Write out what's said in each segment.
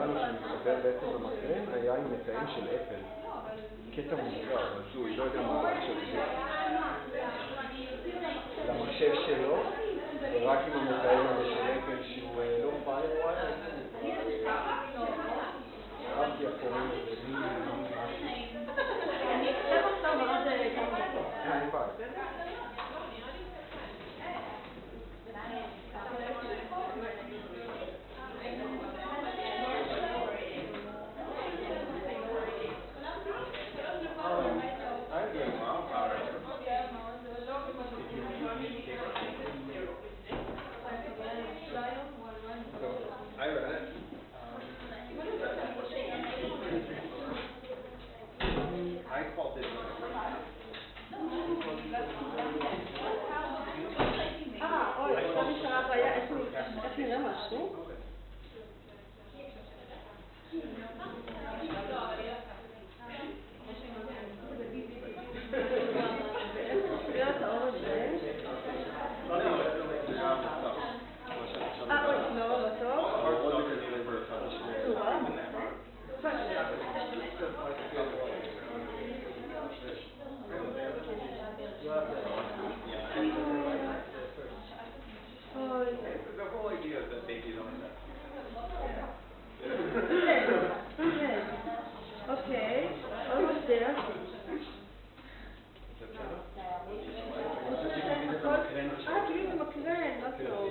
מצאנו שמתחבר בעצם במקרן היה עם נתאים של אפל. קטע מוזר, הזוי, לא יודע מה הוא עכשיו זה. למחשב שלו, רק עם הנתאים האלה של אפל שהוא לא פייר ווייר. אהבתי הקוראים הזה, מי משהו. אני אכתב עכשיו מאוד כמה דקות. אין בעיה. I read it. I called it. אוי, עכשיו נשארה בעיה, איך נראה משהו? איך תסביר את האור הזה? אוי, לא טוב. צורה? The whole idea is that babies don't have. Okay, almost there. תגיד את המקרן, לא טוב.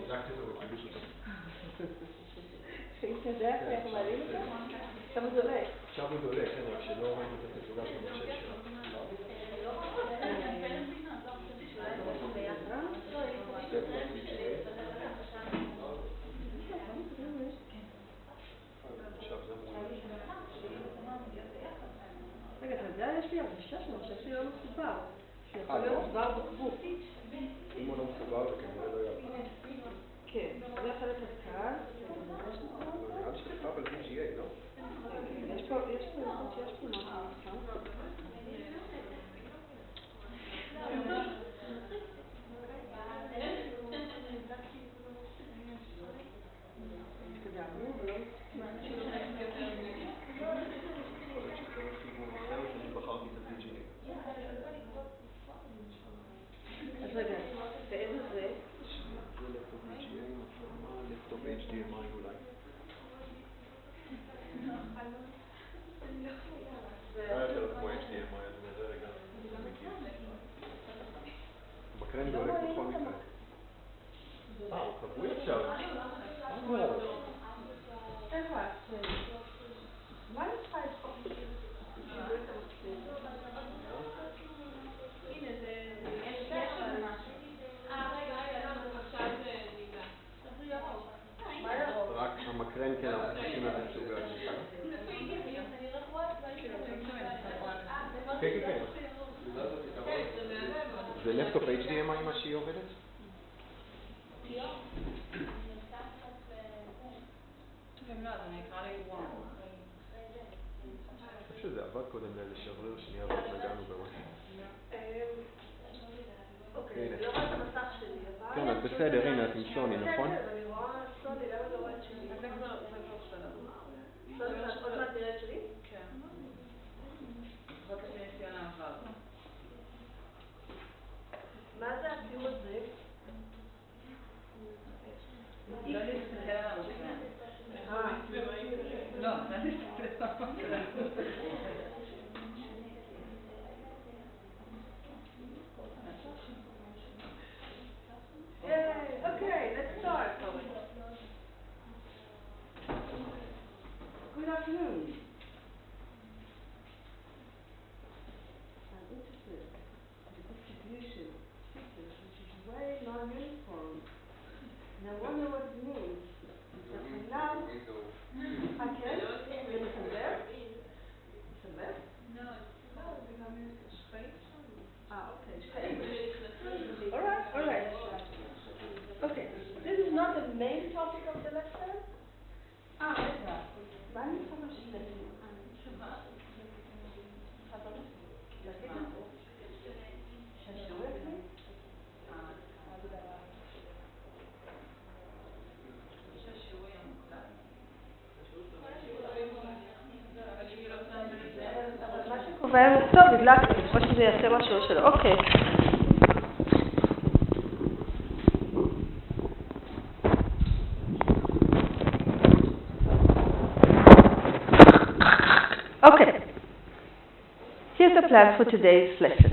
אתה יודע איך מעלים את זה? עכשיו הוא דולק. עכשיו הוא דולק, כן, רק שלא רואים את התצוגה של המחשב שלו. רגע, אתה יודע, יש לי הרגישה שהמחשב שלי לא מחובר. שיכול להיות דבר בקבוק. אם הוא לא מחובר, זה כנראה לא יעבור. כן, זה החלק הקל. זה נראה שלך אבל VGA, לא? יש פה משהו. אז רגע, באיזה זה? זה לפטופ VGA, לפטופ HDMI אולי. זה יותר כמו HDMI, אז נראה רגע. המקרן דולק בכל מקרה. הוא קבוי עכשיו. איפה את? מה אני צריכה את הנה זה... יש עוד משהו. רגע, לא, עכשיו זה ניגע. רק המקרן כן, אנחנו עושים את התצוגה. כן, כן, כן. זה לפטופ HDMI מה שהיא עובדת? אם לא, אז אני אקרא לי וואו. אני חושב שזה עבד קודם לשברר שנייה ונגענו במה. אוקיי, אני לא רואה את המסך שלי, אבל... כן, אז בסדר, הנה, את עם סוני, נכון? כן, אני רואה סוני, למה לא רואה את שלי? זה כבר בסדר. סוני, עוד מעט נראה את שלי? כן. רק את ניסיון העבר. מה זה הציור הזה? לא להסתכל על המקרן. לא, זה להסתכל על המקרן. Yay! Okay, let's start. Good afternoon. I'm interested in the distribution of features which is way non-uniform. And I wonder what it means. Because now, I can. Is it a left? It's a left? No, it's straight. Okay, straight. All right. Okay, this is not the main topic of the lecture. רגע, מה אני צריכה לשתף? שהשיעור יקליט? שהשיעור יהיה מוקלט? בהם, טוב, הדלקתי, או שזה יעשה משהו או שלא, אוקיי. Okay, here's the plan for today's lesson.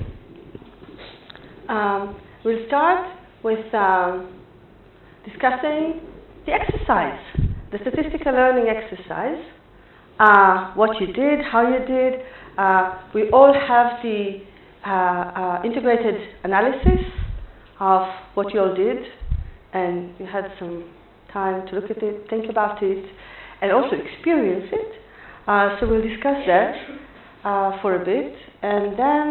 We'll start with discussing the exercise, the statistical learning exercise, what you did, how you did. We all have the integrated analysis of what you all did, and you had some time to look at it, think about it, and also experience it. So we'll discuss that for a bit, and then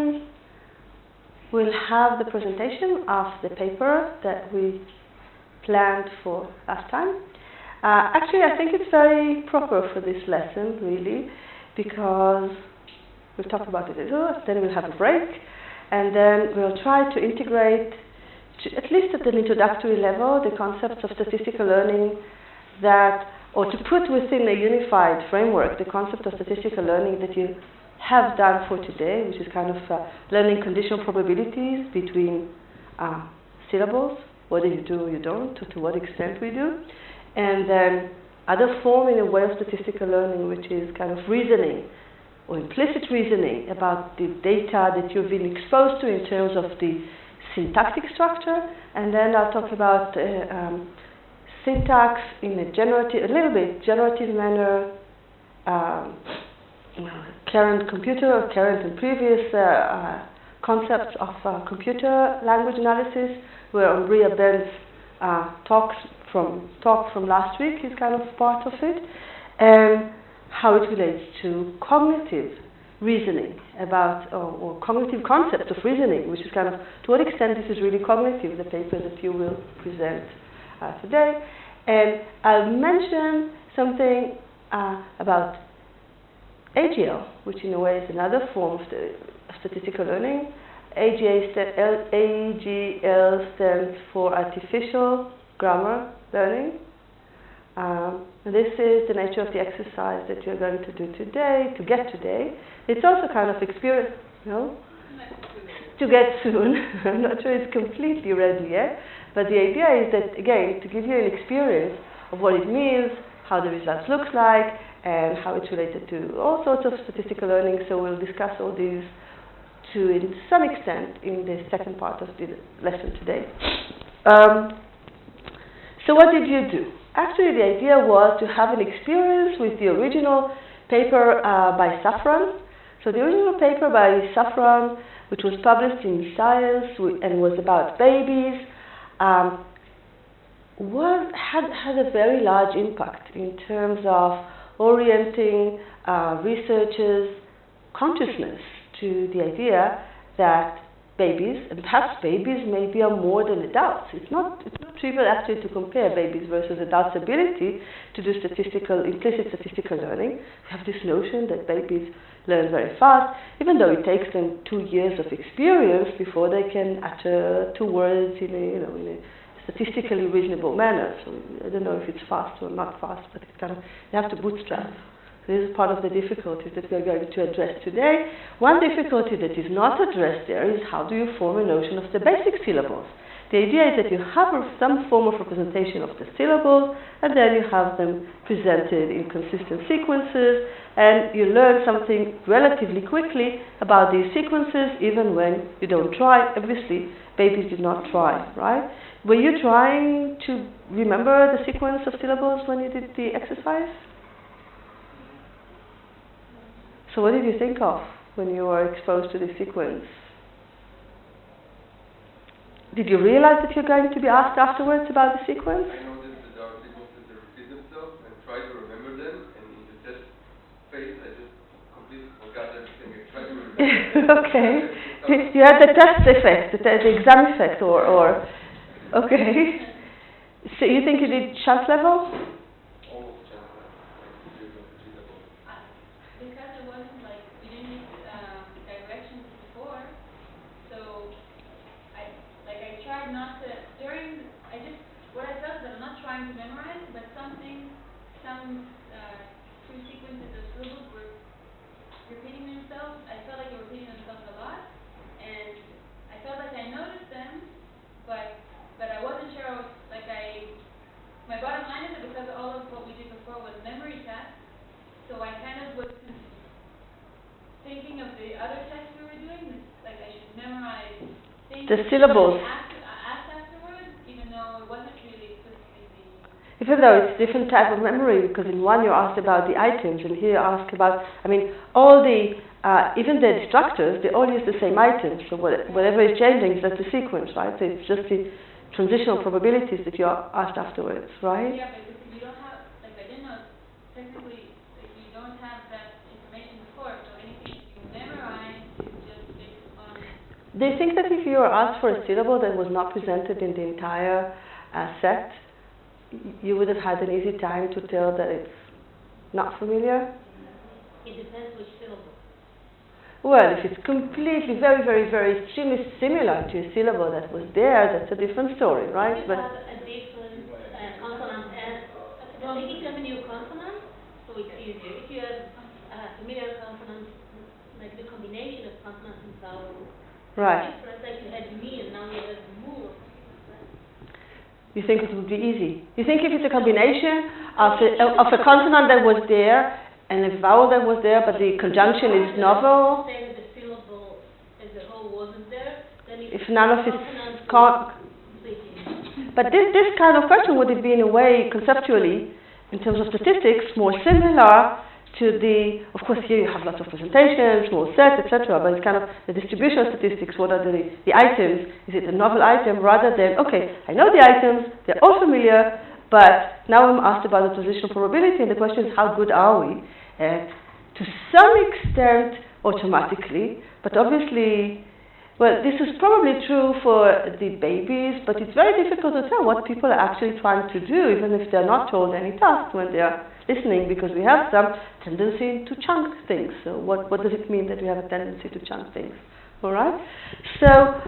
we'll have the presentation of the paper that we planned for last time. Actually, I think it's very proper for this lesson, really, because we'll talk about it a little, then we'll have a break, and then we'll try to integrate, at least at an introductory level, the concepts of statistical learning or to put within a unified framework the concept of statistical learning that you have done for today, which is kind of learning conditional probabilities between syllables, whether you do or you don't, to what extent we do, and then other form in a way of statistical learning, which is kind of reasoning or implicit reasoning about the data that you've been exposed to in terms of the syntactic structure, and then I'll talk about syntax in a little bit generative manner, current computer or current and previous concepts of computer language analysis, where Andrea Ben's talk from last week is kind of part of it, and how it relates to cognitive reasoning about, or cognitive concepts of reasoning, which is kind of to what extent this is really cognitive, the paper that you will present today. And I'll mention something about AGL, which in a way is another form of statistical learning. AGL stands for Artificial Grammar Learning. This is the nature of the exercise that you're going to do today, to get today. It's also kind of experience, to get soon. I'm not sure it's completely ready yet, but the idea is that, again, to give you an experience of what it means, how the results look like, and how it's related to all sorts of statistical learning. So we'll discuss all these in some extent in the second part of the lesson today. So what did you do? Actually, the idea was to have an experience with the original paper by Safran. So the original paper by Safran, which was published in Science and was about babies, had a very large impact in terms of orienting researchers' consciousness to the idea that babies, and perhaps babies maybe are more than adults. It's not trivial actually to compare babies versus adults' ability to do implicit statistical learning. We have this notion that babies learn very fast, even though it takes them 2 years of experience before they can utter 2 words in a statistically reasonable manner. So I don't know if it's fast or not fast, but it's kind of, you have to bootstrap. So this is part of the difficulties that we're going to address today. One difficulty that is not addressed there is how do you form a notion of the basic syllables. The idea is that you have some form of representation of the syllables, and then you have them presented in consistent sequences, and you learn something relatively quickly about these sequences, even when you don't try. Obviously, babies did not try, right? Were you trying to remember the sequence of syllables when you did the exercise? So what did you think of when you were exposed to the sequence? Did you realize that you're going to be asked afterwards about the sequence? I noticed that there are sequences that repeat themselves and try to remember them, and in the test phase I just completely forgot everything. I tried to remember. Okay. You had the test effect, the exam effect, or okay. So you think you did chance level? Almost chance level. Because it wasn't like we didn't need directions before, so I tried not to what I felt is that I'm not trying to memorize, but some two sequences of syllables were repeating themselves. I felt like they were repeating themselves a lot, and I felt like I noticed them, but I wasn't sure of, like, my bottom line is that because all of what we did before was memory tests, so I kind of was thinking of the other tests we were doing, like I should memorize things. The syllables. Asked afterwards, even though it wasn't really explicitly. Even though it's different type of memory, because in one you're asked about the items, and here you're asked about, all the, even the instructors, they all use the same items, so whatever is changing, that's the sequence, right? So it's just the transitional probabilities that you're asked afterwards, right? Yeah, but because you don't have, like, I didn't know, technically, like, you don't have that information before, so anything you memorize is just based on... They think that if you were asked for a syllable that was not presented in the entire set, you would have had an easy time to tell that it's not familiar? It depends which syllable. Well, if it's completely, very, very, very extremely similar to a syllable that was there, that's a different story, right? If you have a different consonant, and taking a new consonant, so it's easier. If you have a familiar consonant, like the combination of consonants and vowels, Right. it's like you had me and now you have mu. You think it would be easy? You think if it's a combination of a consonant that was there and a vowel that was there, but the conjunction is novel? Say that the syllable as a whole wasn't there, then If none of its completely. But this kind of question would have been, in a way, conceptually, in terms of statistics, more similar to the, of course here you have lots of presentations, small sets, etc., but it's kind of the distribution of statistics. What are the items? Is it a novel item rather than, okay, I know the items, they're all familiar, but now I'm asked about the transitional probability, and the question is, how good are we? To some extent, automatically, but obviously, well, this is probably true for the babies, but it's very difficult to tell what people are actually trying to do, even if they're not told any task when they're listening, because we have some tendency to chunk things. So what does it mean that we have a tendency to chunk things? All right? So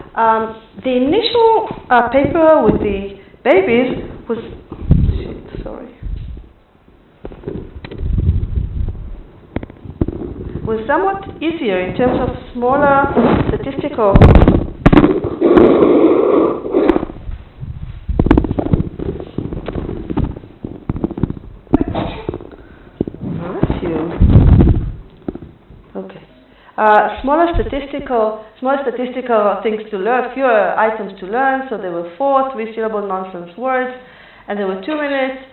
the initial paper with the babies was, was somewhat easier in terms of smaller statistical smaller statistical things to learn, fewer items to learn. So there were 4 3-syllable nonsense words, and there were 2 minutes.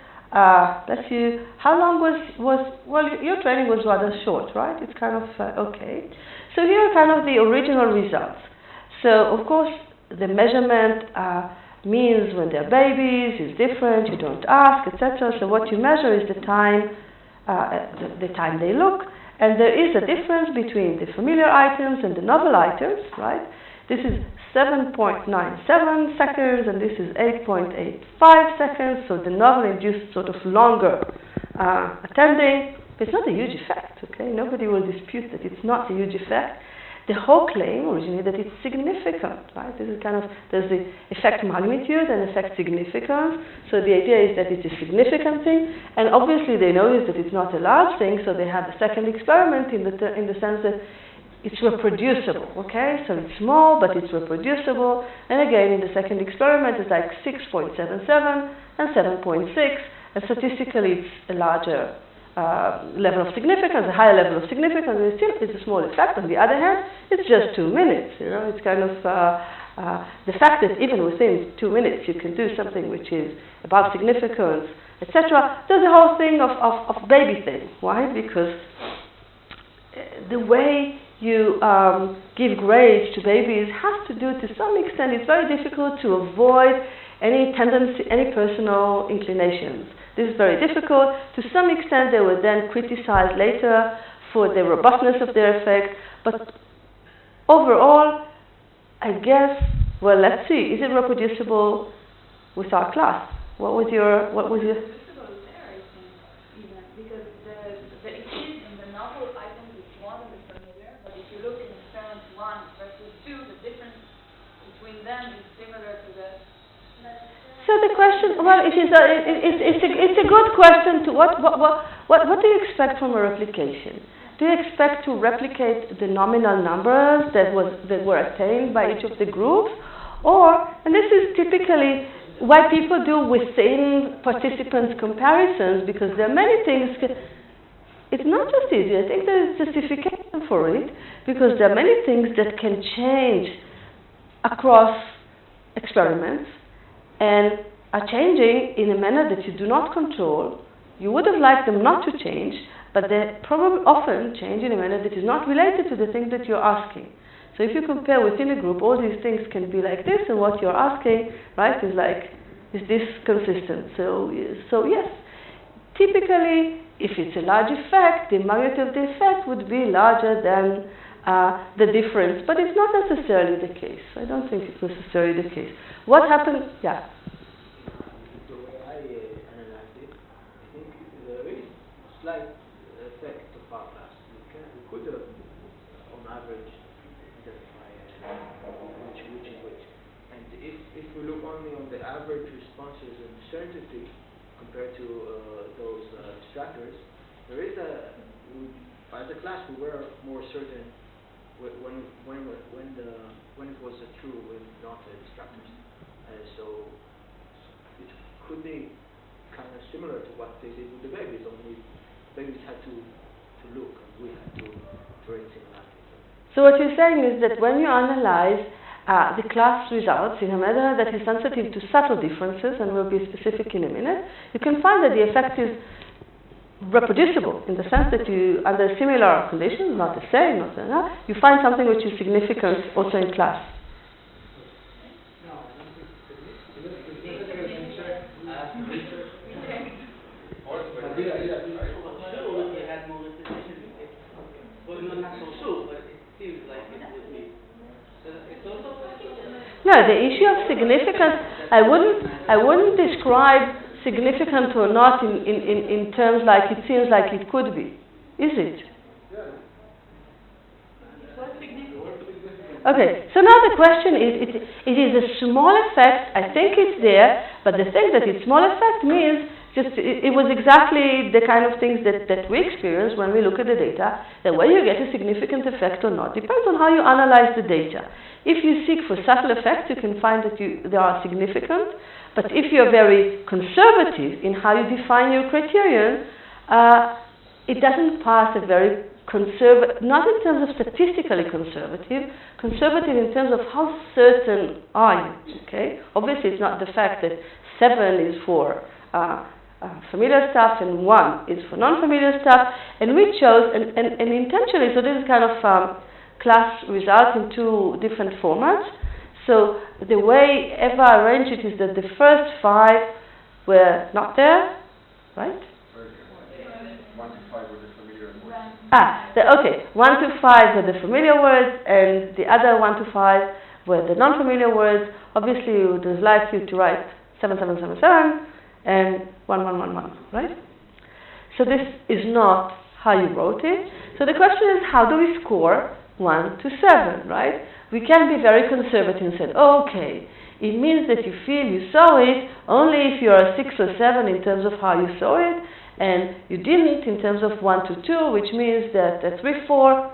Let's see, how long well, your training was rather short, right? It's kind of, okay. So here are kind of the original results. So, of course, the measurement means when they're babies is different, you don't ask, etc. So what you measure is the time they look, and there is a difference between the familiar items and the novel items, right? This is 7.97 seconds, and this is 8.85 seconds, so the novel-induced sort of longer attending. But it's not a huge effect, okay? Nobody will dispute that it's not a huge effect. The whole claim originally that it's significant, right? This is kind of, there's the effect magnitude and effect significance. So the idea is that it's a significant thing, and obviously they notice that it's not a large thing, so they have a second experiment in the sense that it's reproducible, okay? So it's small, but it's reproducible. And again, in the second experiment, it's like 6.77 and 7.6, and statistically it's a larger level of significance, a higher level of significance, and it still is a small effect. On the other hand, it's just 2 minutes, you know? It's kind of the fact that even within 2 minutes you can do something which is above significance, etc. There's the whole thing of baby thing. Why? Because the way you give grades to babies has to do, to some extent, it's very difficult to avoid any tendency, any personal inclinations. This is very difficult. To some extent, they were then criticized later for the robustness of their effect. But overall, I guess, well, let's see. Is it reproducible with our class? What was your? Reproducible is there, I think, even because the exist in the novel items is more than the familiar. But if you look in experiment 1 versus 2, the difference between them is similar to the. So the question, well, it's a good question to what do you expect from a replication? Do you expect to replicate the nominal numbers that were attained by each of the groups? Or, and this is typically why people do within participants comparisons, because there are many things. It's not just easy. I think there is justification for it, because there are many things that can change across experiments and are changing in a manner that you do not control. You would have liked them not to change, but they probably often change in a manner that is not related to the thing that you're asking. So if you compare within a group, all these things can be like this, and what you're asking, right, is like, is this consistent? So yes, typically, if it's a large effect, the magnitude of the effect would be larger than the difference, but it's not necessarily the case. I don't think it's necessarily the case. What happened? Yeah. The way I analyze it, I think there is slight effect of our class. We could have, on average, identify which is which. And if we look only on the average responses and certainty compared to those distractors, there is as a class we were more certain when it was true with not distractors. So it could be kind of similar to what they did with the babies, only babies had to look and we had to create similarities. So what you're saying is that when you analyze the class results in a manner that is sensitive to subtle differences, and we'll be specific in a minute, you can find that the effect is reproducible in the sense that you, under similar conditions, not the same, you find something which is significant also in class. No, the issue of significance, I wouldn't describe significant or not in terms like it seems like it could be. Is it? Okay, so now the question is, it is a small effect, I think it's there, but the thing that it's small effect means just it was exactly the kind of things that we experience when we look at the data, that whether you get a significant effect or not depends on how you analyze the data. If you seek for subtle effects, you can find that they are significant, but if you're very conservative in how you define your criterion, it doesn't pass a very conservative, not in terms of statistically conservative in terms of how certain are you, okay? Obviously, it's not the fact that 7 is for familiar stuff and 1 is for non-familiar stuff, and we chose, and intentionally, so this is kind of class result in 2 different formats. So the way Eva arranged it is that the first 5 were not there, right? 1 to 5 were the familiar words. Okay, 1 to 5 were the familiar words, and the other 1 to 5 were the non-familiar words. Obviously, we would like you to write 7777 and 1111, right? So this is not how you wrote it. So the question is, how do we score 1 to 7, right? We can be very conservative and say, oh, okay, it means that you feel you saw it only if you are 6 or 7 in terms of how you saw it, and you didn't in terms of 1 to 2, which means that at 3, 4,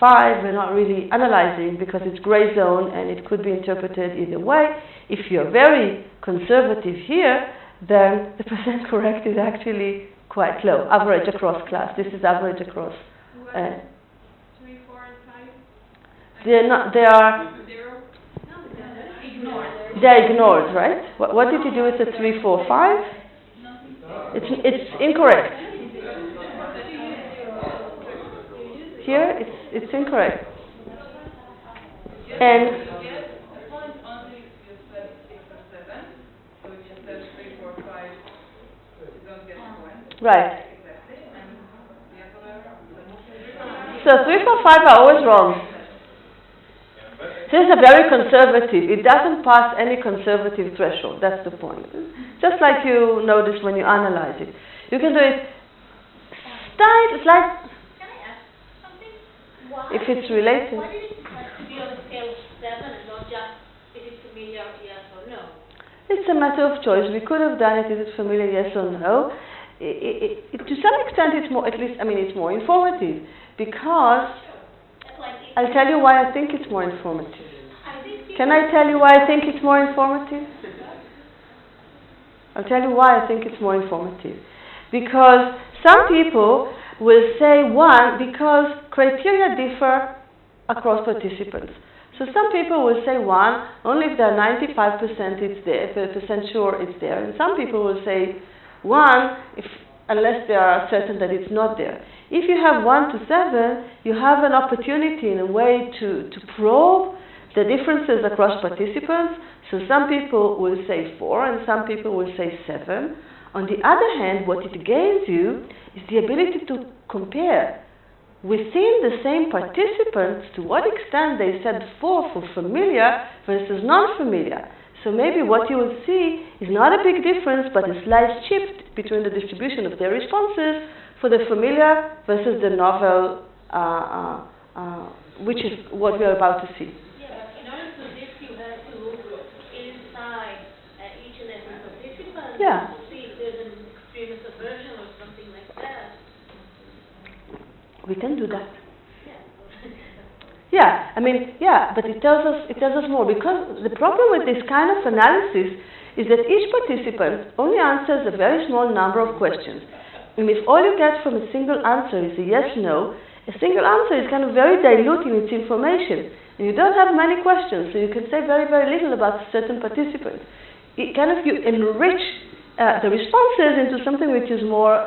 5, we're not really analyzing because it's gray zone and it could be interpreted either way. If you're very conservative here, then the percent correct is actually quite low, average across class. This is average across. 3, 4, and 5? They are 0? Ignored. they're ignored, right? What did you do with the 3, 4, 5? It's incorrect. Here, it's incorrect. And right. So 3, 4, 5 are always wrong. This is a very conservative. It doesn't pass any conservative threshold. That's the point. Just like you notice when you analyze it. You can do it slight. Can I ask something? Why? If it's related. Why did it have to be on a scale of 7 and not just is it familiar, yes or no? It's a matter of choice. We could have done it, is it familiar, yes or no. to some extent it's more, at least, I mean, it's more informative, because I'll tell you why I think it's more informative. Can I tell you why I think it's more informative? I'll tell you why I think it's more informative. Because some people will say 1 because criteria differ across participants. So some people will say 1 only if they're 95% it's there, percent sure it's there. And some people will say 1 unless they are certain that it's not there. If you have 1 to 7, you have an opportunity in a way to probe the differences across participants. So some people will say 4 and some people will say 7. On the other hand, what it gains you is the ability to compare within the same participants to what extent they said 4 for familiar versus non-familiar. So maybe what you will see is not a big difference, but a slight shift between the distribution of their responses for the familiar versus the novel, which is what we are about to see. Yeah, but in order to this, you have to inside each and every participant Yeah. to see if there's an extremist aversion or something like that. We can do that. Yeah. Yeah, I mean, yeah, but it tells us more, because the problem with this kind of analysis is that each participant only answers a very small number of questions. And if all you get from a single answer is a yes/no, a single answer is kind of very dilute in its information. And you don't have many questions, so you can say very, very little about a certain participant. It kind of, you enrich the responses into something which is more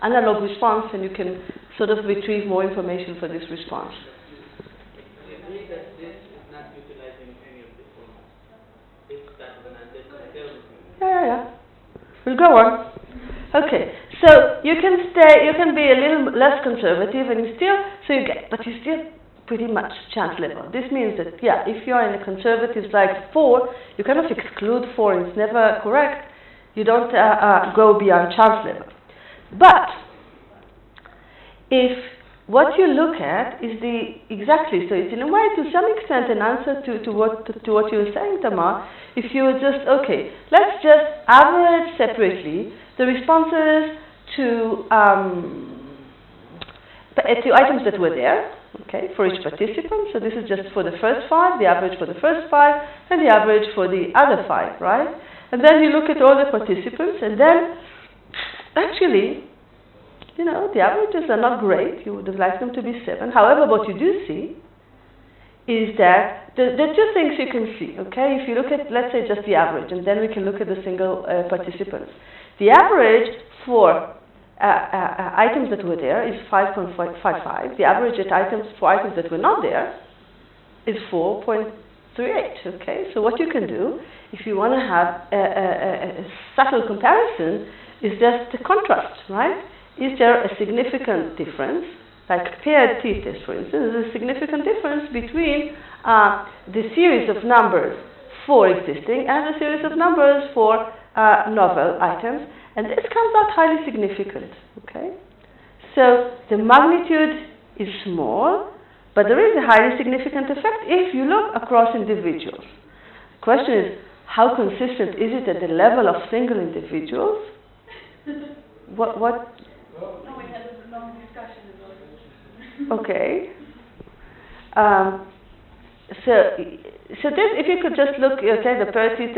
analog response, and you can sort of retrieve more information for this response. You agree that this is not utilizing any of the formats? It's kind of an unconservative. Yeah. We'll go on. Okay, so you can be a little less conservative, and you still pretty much chance level. This means that, yeah, if you're in a conservative like 4, you kind of exclude 4, and it's never correct. You don't go beyond chance level. But if what you look at is so it's in a way to some extent an answer to what you were saying, Tamar. If you were just, okay, let's just average separately the responses to items that were there, okay, for each participant. So this is just for the first 5, the average for the first 5, and the average for the other 5, right? And then you look at all the participants, and then actually, the averages are not great. You would have liked them to be 7. However, what you do see is that there are 2 things you can see, okay? If you look at, let's say, just the average, and then we can look at the single participants. The average for items that were there is 5.55. The average for items that were not there is 4.38, okay? So what you can do, if you want to have a subtle comparison, is just the contrast, right? Is there a significant difference, like paired t-test, for instance, there's a significant difference between the series of numbers for existing and the series of numbers for novel items, and this comes out highly significant, okay? So the magnitude is small, but there is a highly significant effect if you look across individuals. The question is, how consistent is it at the level of single individuals? What? No, we had a long discussion about it. Okay. So this, if you could just look, okay, the parity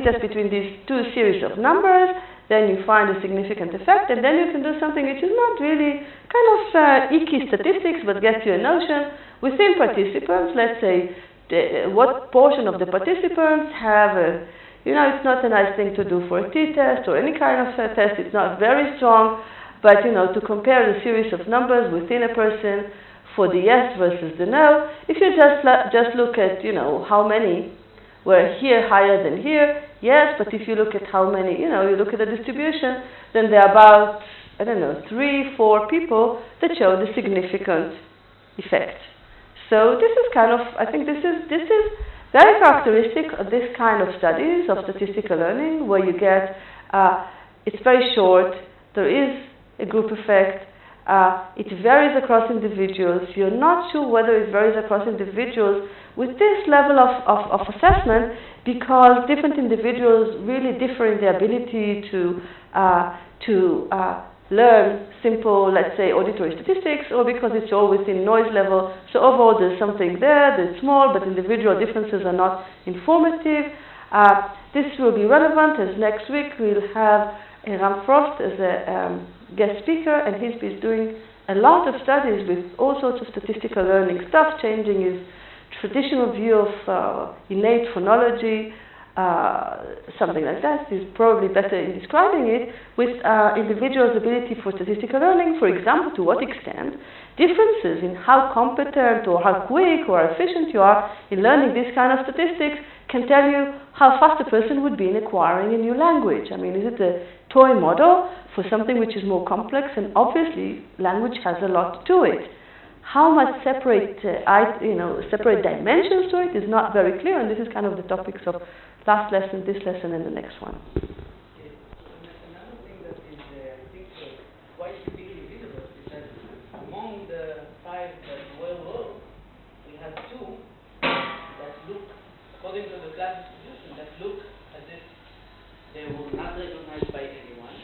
test between these 2 series of numbers, then you find a significant effect, and then you can do something which is not really kind of icky statistics, but gets you a notion within participants. Let's say what portion of the participants have a, it's not a nice thing to do for a t-test or any kind of test. It's not very strong, but to compare the series of numbers within a person for the yes versus the no, if you just look at how many were here higher than here, yes, but if you look at how many, you look at the distribution, then there are about 3, 4 people that show the significant effect. So this is kind of, I think this is very characteristic of this kind of studies of statistical learning, where you get, it's very short, there is a group effect, it varies across individuals. You're not sure whether it varies across individuals with this level of assessment, because different individuals really differ in their ability to learn simple, let's say, auditory statistics, or because it's all within noise level. So overall there's something there that's small, but individual differences are not informative. This will be relevant as next week we'll have Ram Frost as a guest speaker, and he's been doing a lot of studies with all sorts of statistical learning stuff, changing his traditional view of innate phonology, something like that. He's probably better in describing it, with individuals' ability for statistical learning. For example, to what extent differences in how competent or how quick or efficient you are in learning this kind of statistics can tell you how fast a person would be in acquiring a new language. I mean, is it a toy model for something which is more complex? And obviously, language has a lot to it. How much separate dimensions to it is not very clear, and this is kind of the topics of last lesson, this lesson, and the next one. Another thing that is, I think, quite clearly visible is that among the 5 that were low, we have 2 that look, according to the class distribution, that look as if they were not recognized by anyone.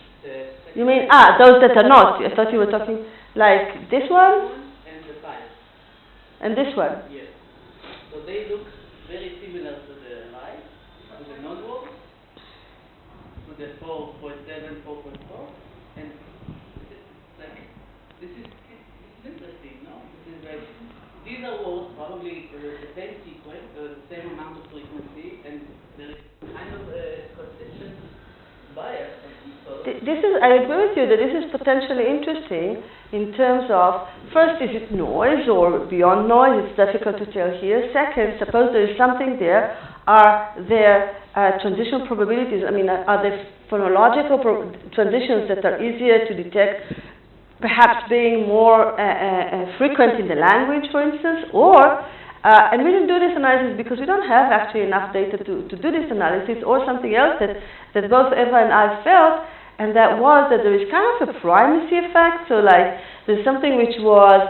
You mean, those that are not? I thought you were talking like this one? And the 5. And this one? Yes. So they look very similar to the right, to the non-words, to the 4.7, 4.4, and like this is interesting, no? This is like these are words probably the same sequence, the same amount of frequency, and there is kind of a consistent bias. This is, I agree with you that this is potentially interesting in terms of, first, is it noise or beyond noise? It's difficult to tell here. Second, suppose there is something there. Are there transition probabilities? I mean, are there phonological transitions that are easier to detect, perhaps being more frequent in the language, for instance? Or, and we didn't do this analysis because we don't have actually enough data to do this analysis, or something else that both Eva and I felt, and that was that there is kind of a primacy effect. So like there's something which was,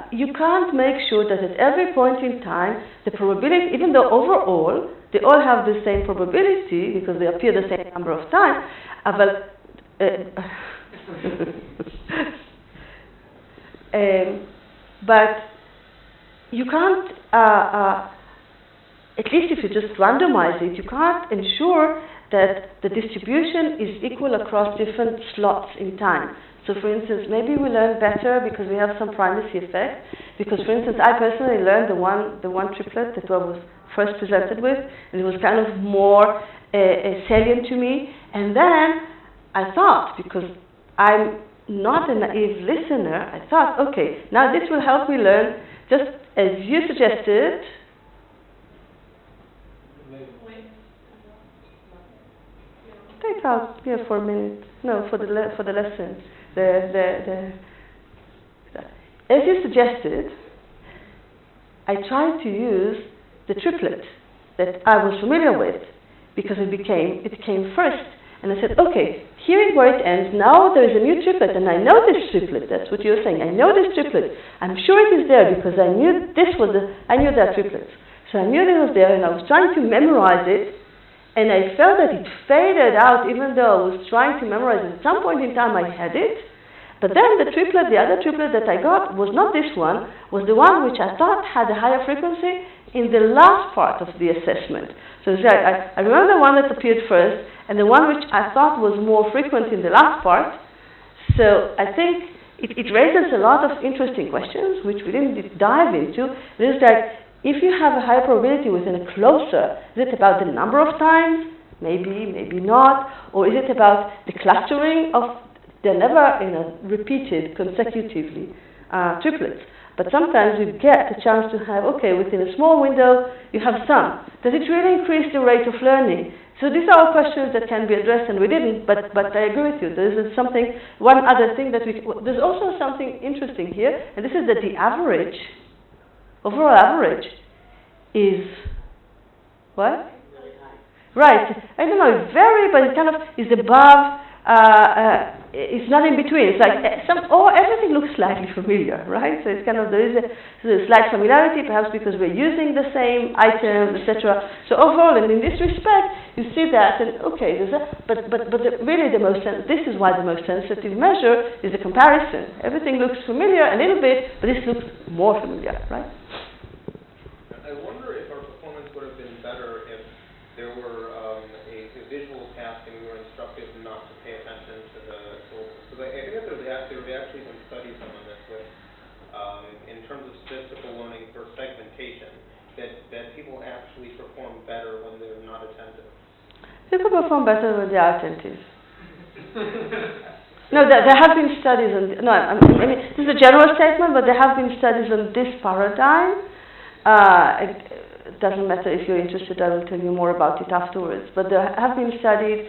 you can't make sure that at every point in time, the probability, even though overall, they all have the same probability because they appear the same number of times, but you can't, at least if you just randomize it, you can't ensure that the distribution is equal across different slots in time. So for instance, maybe we learn better because we have some primacy effect. Because for instance, I personally learned the one triplet that I was first presented with, and it was kind of more salient to me. And then I thought, because I'm not a naive listener, I thought, okay, now this will help me learn, just as you suggested. Take out here for a minute. No, for the lesson. As you suggested, I tried to use the triplet that I was familiar with because it came first. And I said, okay, hearing where it ends, now there is a new triplet, and I know this triplet. That's what you're saying. I know this triplet. I'm sure it is there because I knew that triplet. So I knew it was there, and I was trying to memorize it. And I felt that it faded out, even though I was trying to memorize it. At some point in time, I had it. But then the other triplet that I got was not this one, was the one which I thought had a higher frequency in the last part of the assessment. So I remember the one that appeared first, and the one which I thought was more frequent in the last part. So I think it raises a lot of interesting questions, which we didn't dive into. There's like, if you have a higher probability within a closer, is it about the number of times? Maybe, maybe not. Or is it about the clustering of, they're never repeated consecutively, triplets. But sometimes you get the chance to have, okay, within a small window, you have some. Does it really increase the rate of learning? So these are all questions that can be addressed, and we didn't, but I agree with you. There is something, one other thing that there's also something interesting here, and this is that the average, overall average, is what? Right. I don't know, it's very, but it kind of is above, it's not in between. It's like everything looks slightly familiar, right? So it's kind of, there's a slight familiarity, perhaps because we're using the same items, etc. So overall, and in this respect, you see that, and okay, really this is why the most sensitive measure is a comparison. Everything looks familiar a little bit, but this looks more familiar, right? I wonder if our performance would have been better if there were a visual task and we were instructed not to pay attention to the syllables. Because I think that there have actually been studies on this with, in terms of statistical learning for segmentation, that people actually perform better when they're not attentive. People perform better when they are attentive. No, there have been studies on, I mean, this is a general statement, but there have been studies on this paradigm. It doesn't matter if you're interested, I will tell you more about it afterwards. But there have been studies.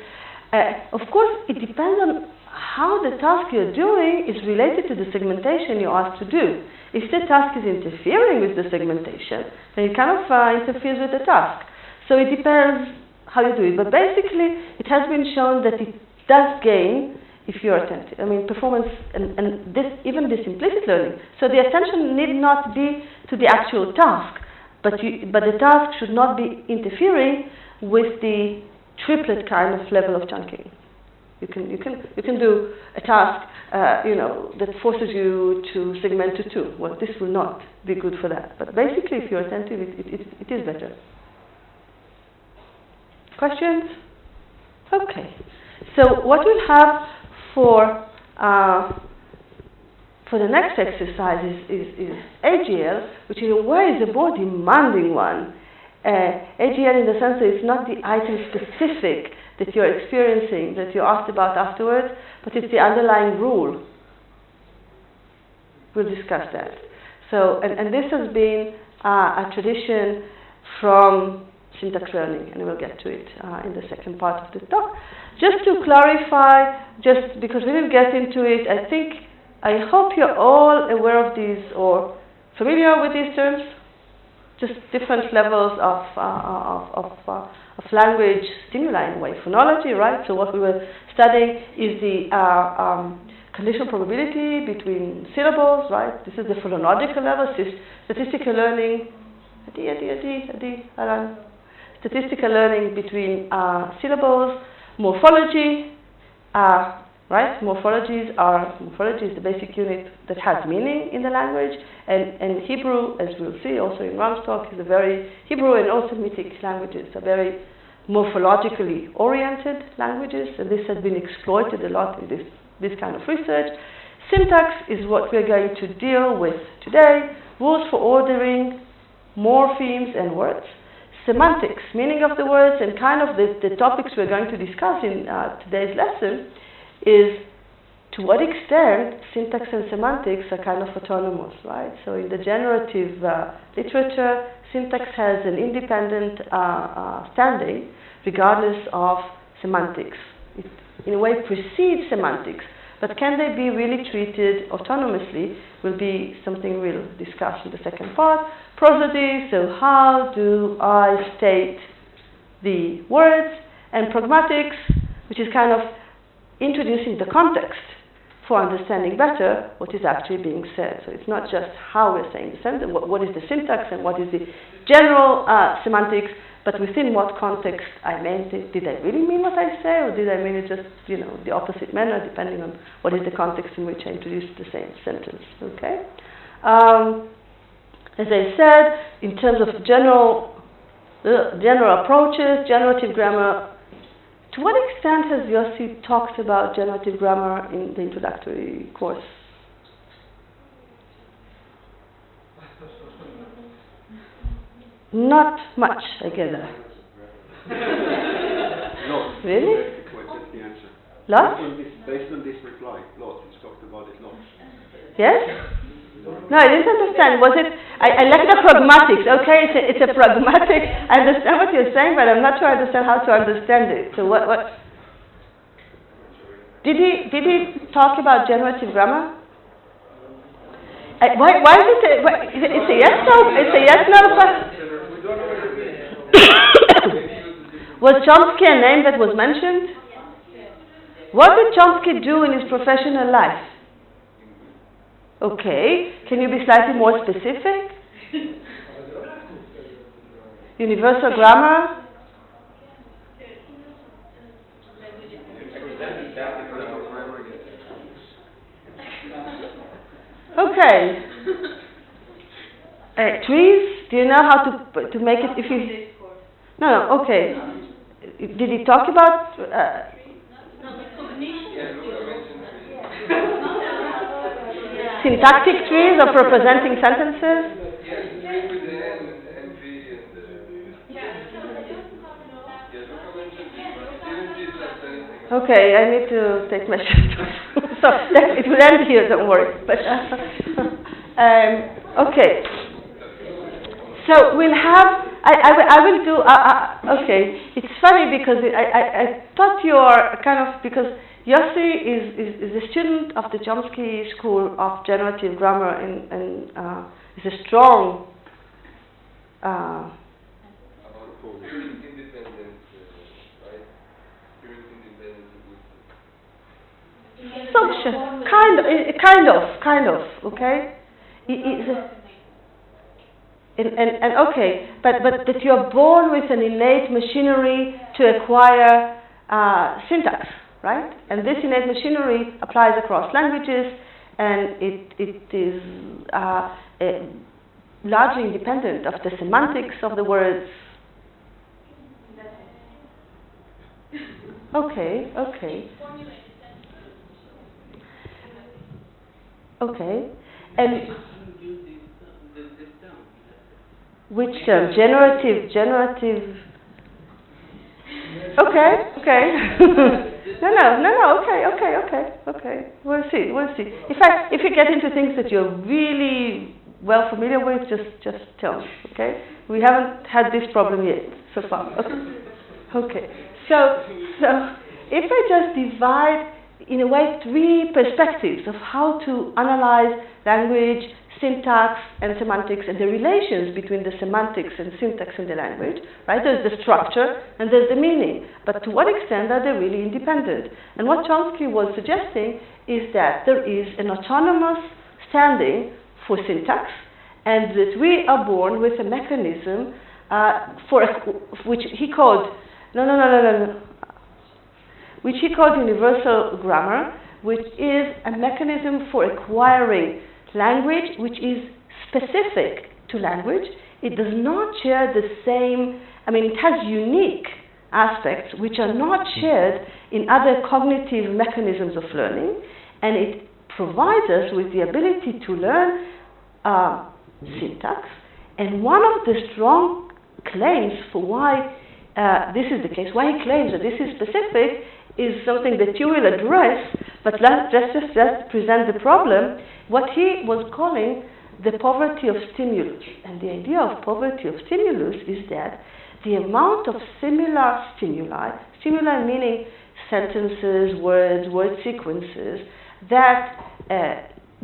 Of course, it depends on how the task you're doing is related to the segmentation you're asked to do. If the task is interfering with the segmentation, then it kind of interferes with the task. So it depends how you do it. But basically, it has been shown that it does gain if you're attentive. I mean, performance and even this implicit learning. So the attention need not be to the actual task, but the task should not be interfering with the triplet kind of level of chunking. You can do a task, that forces you to segment to 2. Well, this will not be good for that. But basically, if you're attentive, it is better. Questions? Okay. So what we'll have for the next exercise is AGL, which in a way is a more demanding one. AGL in the sense that it's not the item specific that you're experiencing, that you're asked about afterwards, but it's the underlying rule. We'll discuss that. So, and this has been a tradition from syntax learning, and we'll get to it in the second part of the talk. Just to clarify, just because we didn't get into it, I hope you're all aware of these or familiar with these terms. Just different levels of language stimuli in a way. Phonology, right? So what we were studying is the conditional probability between syllables, right? This is the phonological level. Statistical learning. Statistical learning between syllables. Morphology, right? Morphology is the basic unit that has meaning in the language, and Hebrew, as we'll see also in Ram's talk, is Hebrew and all Semitic languages are very morphologically oriented languages, and this has been exploited a lot in this kind of research. Syntax is what we're going to deal with today. Rules for ordering morphemes and words. Semantics, meaning of the words, and kind of the topics we're going to discuss in today's lesson is to what extent syntax and semantics are kind of autonomous, right? So in the generative literature, syntax has an independent standing regardless of semantics. It, in a way, precedes semantics, but can they be really treated autonomously will be something we'll discuss in the second part. Prosody, so how do I state the words, and pragmatics, which is kind of introducing the context for understanding better what is actually being said. So it's not just how we're saying the sentence, what is the syntax and what is the general semantics, but within what context I meant it. Did I really mean what I say, or did I mean it just, the opposite manner, depending on what is the context in which I introduced the same sentence, okay? As I said, in terms of general approaches, generative grammar, to what extent has Yossi talked about generative grammar in the introductory course? Not much, I gather. Lots. Really? That's the answer. Lots? Based on this reply, lots. He's talked about it lots. Yes? No, I didn't understand. Was it? I like the pragmatics. Okay, it's a pragmatic. I understand what you're saying, but I'm not sure I understand how to understand it. So what? Did he talk about generative grammar? Why is it? It's a yes no. It's a yes no. Was Chomsky a name that was mentioned? What did Chomsky do in his professional life? Okay, can you be slightly more specific? Universal grammar? Okay. Trees? Do you know how to make it if you... No, okay. Did he talk about... syntactic trees of representing sentences? Okay, I need to take measures. So it will end here, don't worry. But okay. So we'll have. I will do. Okay, it's funny because I thought you are kind of, because Yossi is a student of the Chomsky School of Generative Grammar and is a strong. Social, kind of, okay. And okay, but that you are born with an innate machinery to acquire syntax, right? And this innate machinery applies across languages, and it is largely independent of the semantics of the words. Okay. Okay, and which term? Generative. Okay. No. Okay. We'll see. In fact, if you get into things that you're really well familiar with, just tell me. Okay. We haven't had this problem yet so far. Okay. So if I just divide, in a way, three perspectives of how to analyze language, syntax, and semantics, and the relations between the semantics and syntax in the language, right? There's the structure and there's the meaning, but to what extent are they really independent? And what Chomsky was suggesting is that there is an autonomous standing for syntax, and that we are born with a mechanism which he called which he called universal grammar, which is a mechanism for acquiring language which is specific to language. It does not share the same, it has unique aspects which are not shared in other cognitive mechanisms of learning, and it provides us with the ability to learn syntax. And one of the strong claims for why this is the case, why he claims that this is specific, is something that you will address, but let's just present the problem, what he was calling the poverty of stimulus. And the idea of poverty of stimulus is that the amount of similar stimuli meaning sentences, words, word sequences, that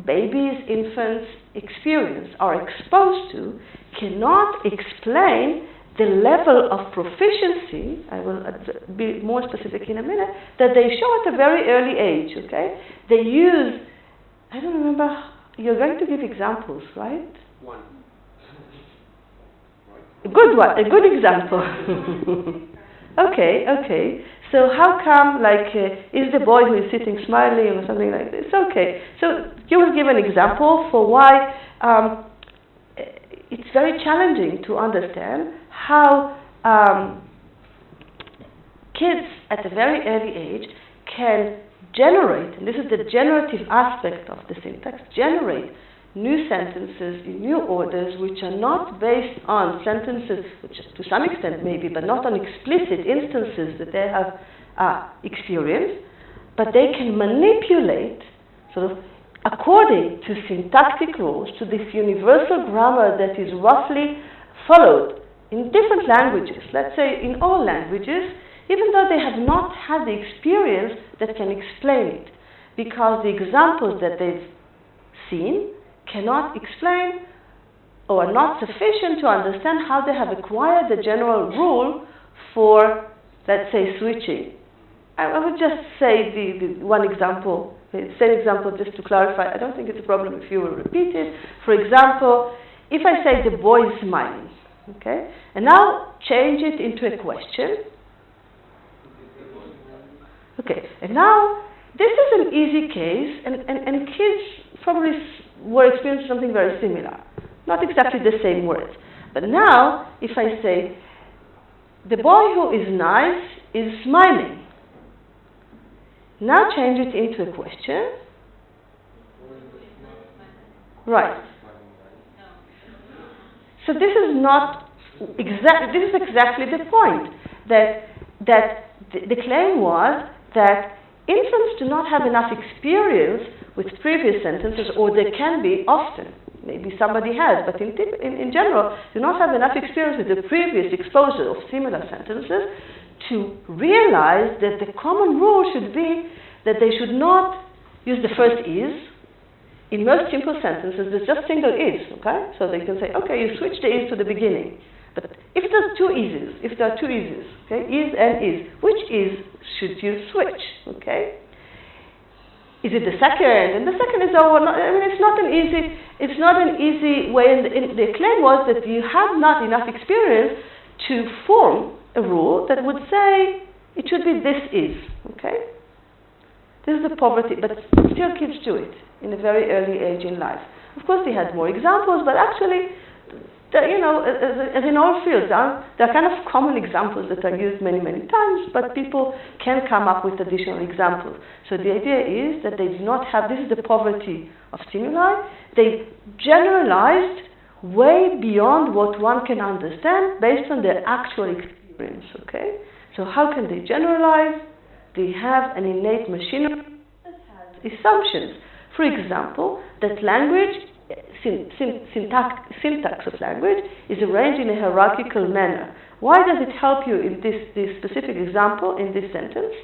babies, infants experience, are exposed to, cannot explain the level of proficiency, I will be more specific in a minute, that they show at a very early age, okay? They use, I don't remember, you're going to give examples, right? One. A good one, a good example. Okay. So how come, is the boy who is sitting smiling or something like this? Okay. So you will give an example for why it's very challenging to understand how kids at a very early age can generate, and this is the generative aspect of the syntax, generate new sentences in new orders which are not based on sentences, which to some extent maybe, but not on explicit instances that they have experienced, but they can manipulate, sort of, according to syntactic rules, to this universal grammar that is roughly followed in different languages, let's say in all languages, even though they have not had the experience that can explain it, because the examples that they've seen cannot explain or are not sufficient to understand how they have acquired the general rule for, let's say, switching I would just say the one example, the same example just to clarify. I don't think it's a problem if you will repeat it. For example, if I say the boy is smiling, okay, and now change it into a question. Okay, and now this is an easy case, and kids probably were experiencing something very similar. Not exactly the same words. But now, if I say, the boy who is nice is smiling. Now change it into a question. Right. So this is not this is exactly the point. That the claim was that infants do not have enough experience with previous sentences, or they can be often. Maybe somebody has, but in general, do not have enough experience with the previous exposure of similar sentences to realize that the common rule should be that they should not use the first is. In most simple sentences, there's just single is, okay? So they can say, okay, you switch the is to the beginning. But if there are two ises, okay, is and is, which is should you switch, okay? Is it the second? And the second is it's not an easy way. And the claim was that you have not enough experience to form a rule that would say it should be this is, okay? This is the poverty, but still kids do it in a very early age in life. Of course, they had more examples, but actually, as in all fields, there are kind of common examples that are used many, many times, but people can come up with additional examples. So the idea is that they do not have, this is the poverty of stimuli, they generalized way beyond what one can understand based on their actual experience, okay? So how can they generalize? They have an innate machinery that has assumptions. For example, that language, syntax of language is arranged in a hierarchical manner. Why does it help you in this specific example, in this sentence?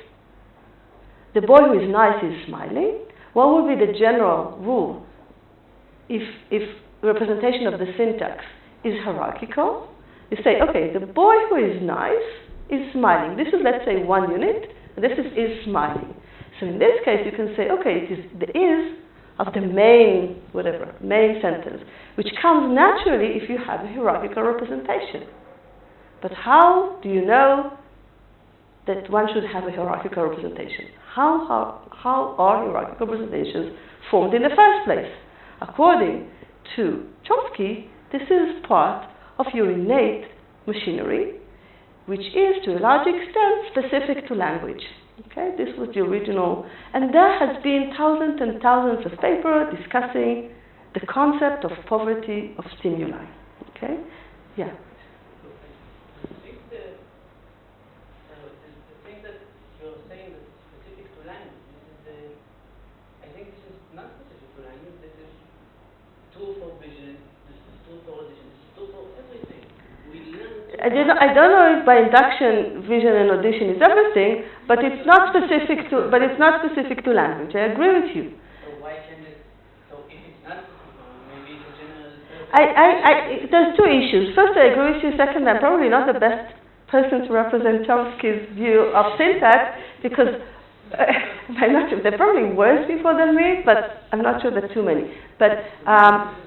The boy who is nice is smiling. What would be the general rule if representation of the syntax is hierarchical? You say, okay, the boy who is nice is smiling. This is, let's say, one unit, and this is smiling. So in this case, you can say, okay, it is the is of the main sentence, which comes naturally if you have a hierarchical representation. But how do you know that one should have a hierarchical representation? How are hierarchical representations formed in the first place? According to Chomsky, this is part of your innate machinery, which is to a large extent specific to language. Okay, this was the original, and there has been thousands and thousands of papers discussing the concept of poverty of stimuli. Okay, yeah. I think the thing that you're saying that's specific to language, I think this is not specific to language. This is true for vision. This is true for audition. This is true for everything. I don't know if by induction, vision and audition is everything, but it's not specific to. But it's not specific to language. I agree with you. So why can't it? So if it's not, maybe it's a general. There's two issues. First, I agree with you. Second, I'm probably not the best person to represent Chomsky's view of syntax because I'm not sure. There are probably worse people than me, but I'm not sure there are too many. But I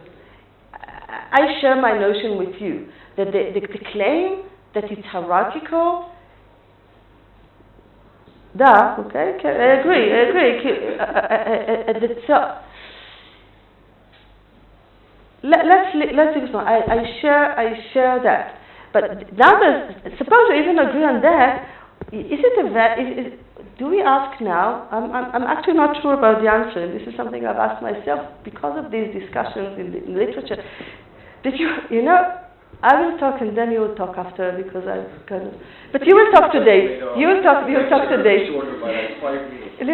share my notion with you. That the claim that it's hierarchical, okay, I agree. Let's explain. I share that. But now, suppose we even agree on that. Do we ask now? I'm actually not sure about the answer, and this is something I've asked myself because of these discussions in literature. Did you know? I will talk and then you will talk after because I've kind of. But you will talk today. You will talk today. Shorter by like 5 minutes. You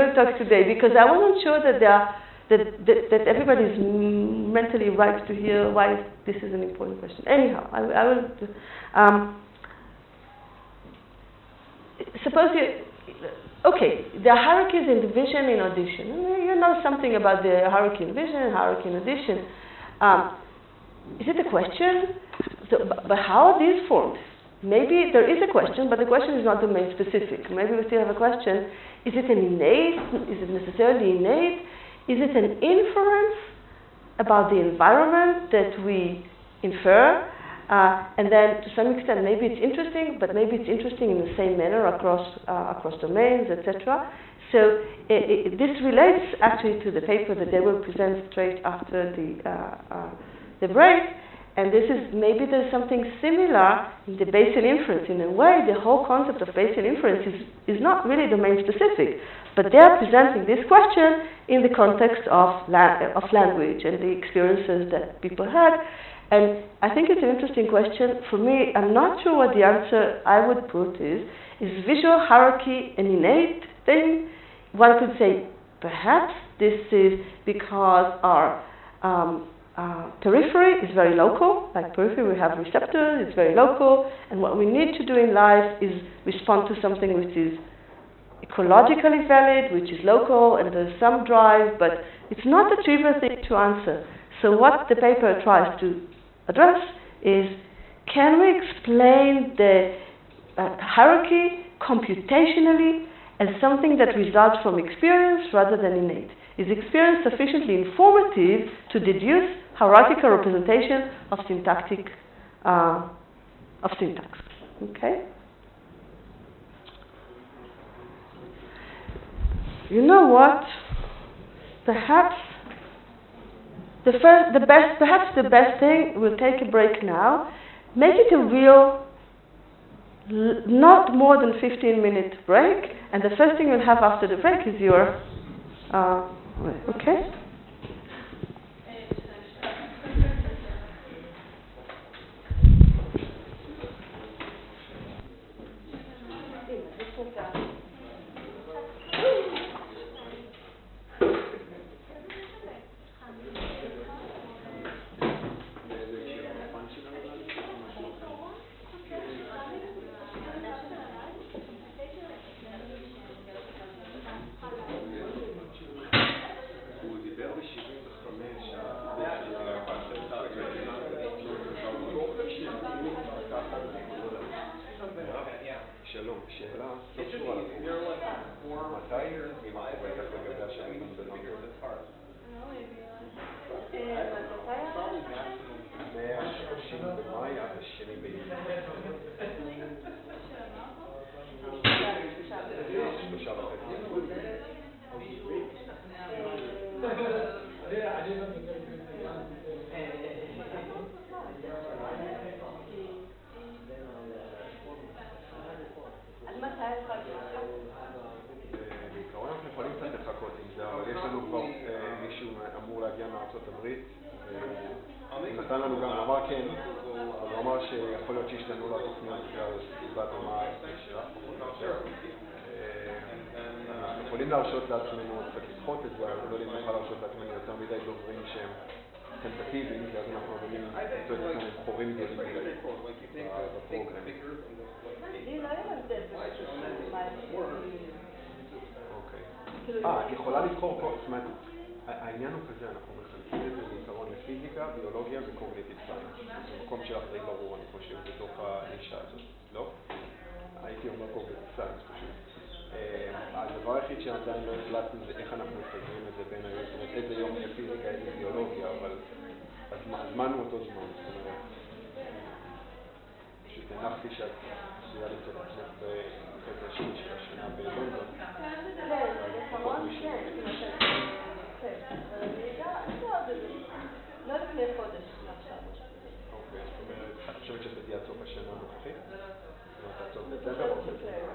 will talk today because I wasn't sure that everybody is mentally ripe to hear why this is an important question. Anyhow, I will. Suppose okay, there are hierarchies in division in audition. You know something about the hierarchy in vision and hierarchy in audition. Is it a question? But how are these formed? maybe there is a question, but the question is not domain specific. Maybe we still have a question, is it an innate, is it necessarily innate? Is it an inference about the environment that we infer? And then to some extent, maybe it's interesting, but maybe it's interesting in the same manner across domains, etc. So this relates actually to the paper that they will present straight after the break. And this is, maybe there's something similar in the Bayesian inference. In a way, the whole concept of Bayesian inference is not really domain specific, but they are presenting this question in the context of language and the experiences that people had. And I think it's an interesting question. For me, I'm not sure what the answer I would put is visual hierarchy an innate thing? One could say, perhaps this is because our periphery is very local. Like periphery, we have receptors, it's very local. And what we need to do in life is respond to something which is ecologically valid, which is local, and there's some drive, but it's not a trivial thing to answer. So what the paper tries to address is, can we explain the hierarchy computationally as something that results from experience rather than innate? Is experience sufficiently informative to deduce hierarchical representation of syntax? Okay. You know what? Perhaps the best thing, we'll take a break now. Make it a real, not more than 15-minute break. And the first thing you'll have after the break is your, okay? נתן לנו גם, הוא אמר כן, הוא אמר שיכול להיות שישתנו לו התוכניות בגלל סיבה דומה ישירה. אנחנו יכולים להרשות לעצמנו קצת לדחות את זה, אבל לא יודעים נוכל להרשות לעצמנו יותר מדי דוברים שהם טנטטיביים, ואז אנחנו יכולים למצוא את עצמנו חורים גדולים מדי בפרוגרם. אוקיי. את יכולה לבחור פה, זאת אומרת, העניין הוא כזה, אנחנו מחלקים את זה בעיקרון לפיזיקה, ביולוגיה וקוגניטיב סיינס. זה מקום שלך די ברור, אני חושב, בתוך האישה הזאת, לא? הייתי אומר קוגניטיב סיינס פשוט. הדבר היחיד שעדיין לא החלטנו זה איך אנחנו מפזרים את זה בין היום, זאת אומרת, איזה יום זה פיזיקה, איזה ביולוגיה, אבל הזמן הוא אותו זמן, זאת אומרת, פשוט הנחתי שאת עשויה למצוא את עצמך בחצי השני של השנה בלונדון. לא לפני חודש, עכשיו. אוקיי, זאת אומרת, את חושבת שזה תהיה עד סוף השנה הנוכחית? זאת אומרת, עד סוף דצמבר או דצמבר?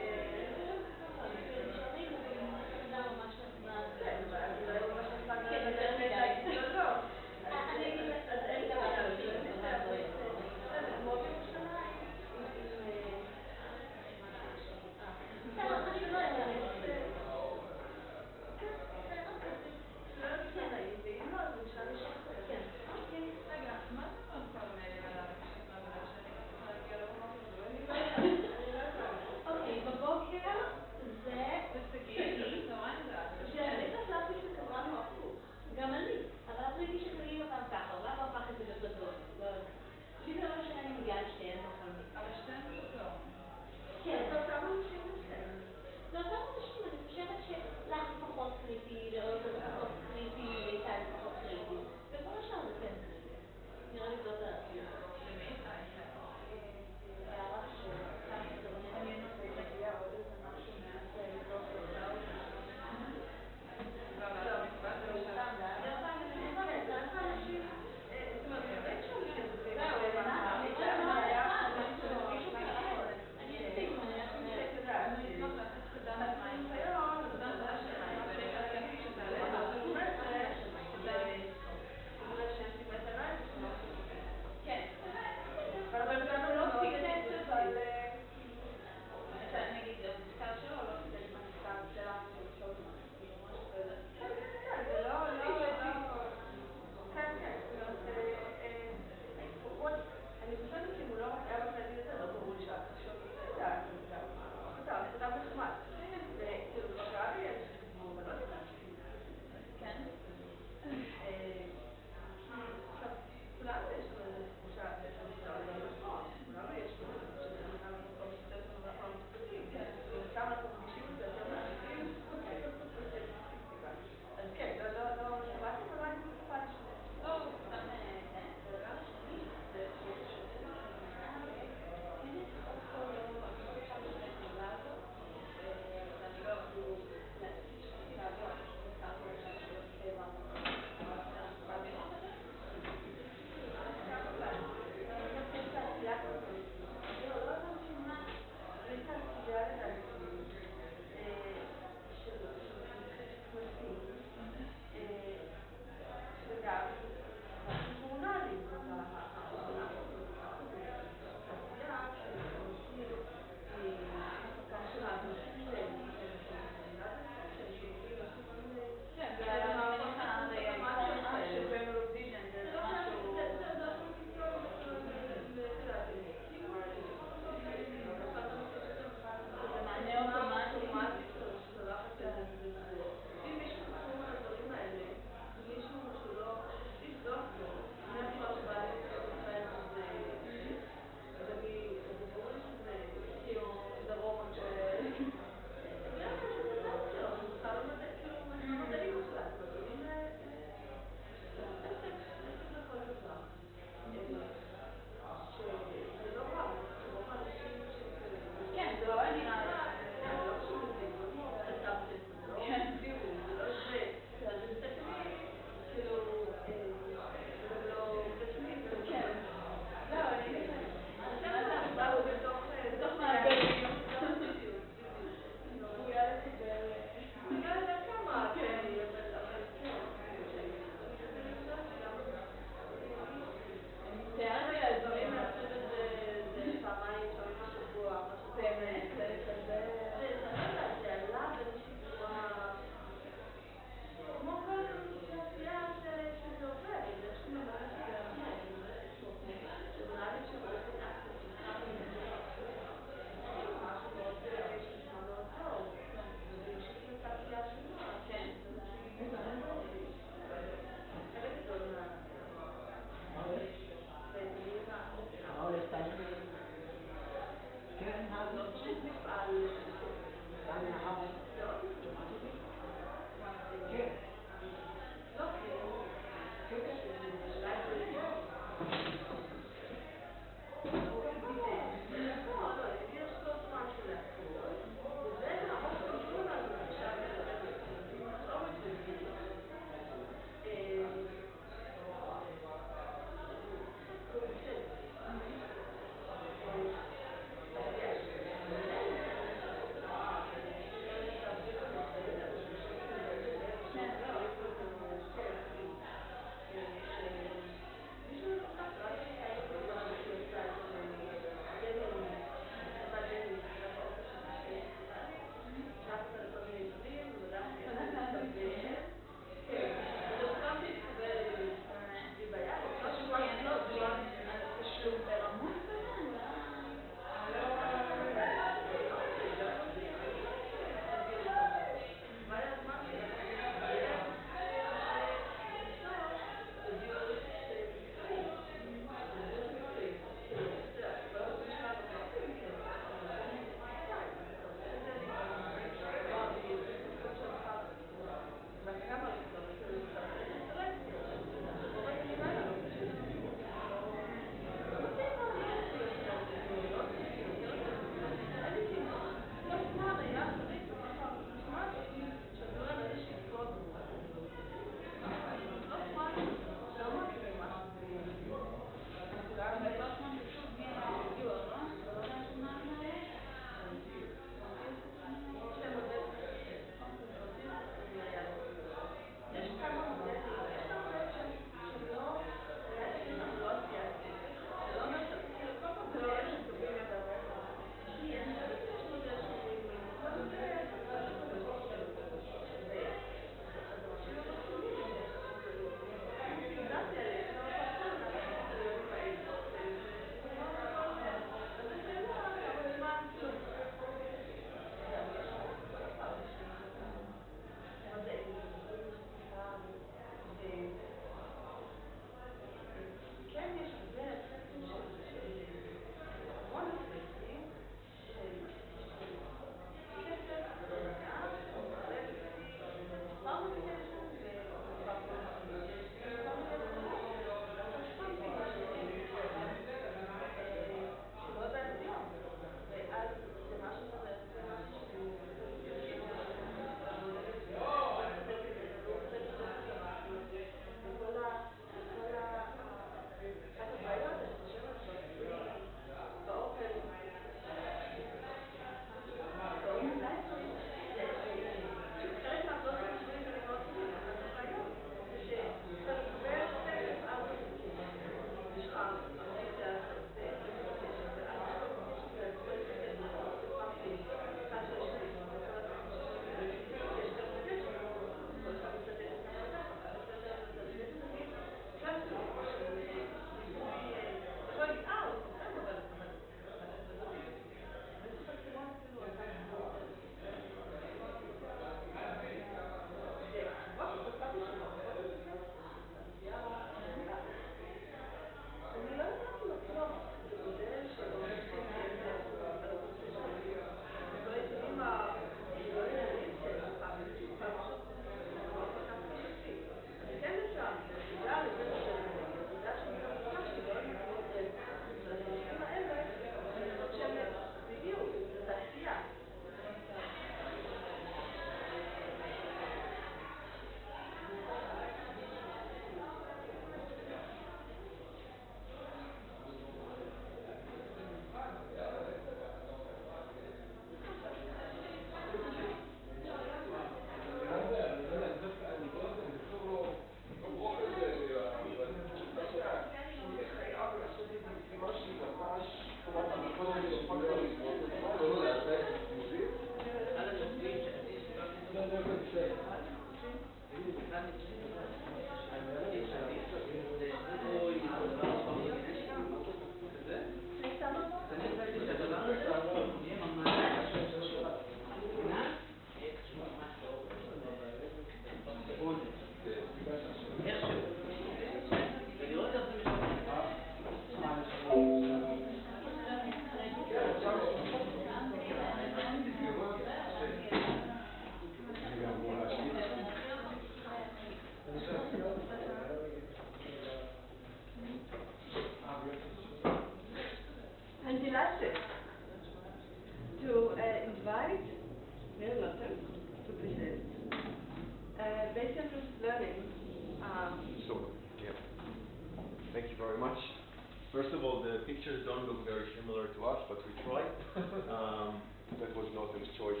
First of all, the pictures don't look very similar to us, but we tried. That was Noten's choice.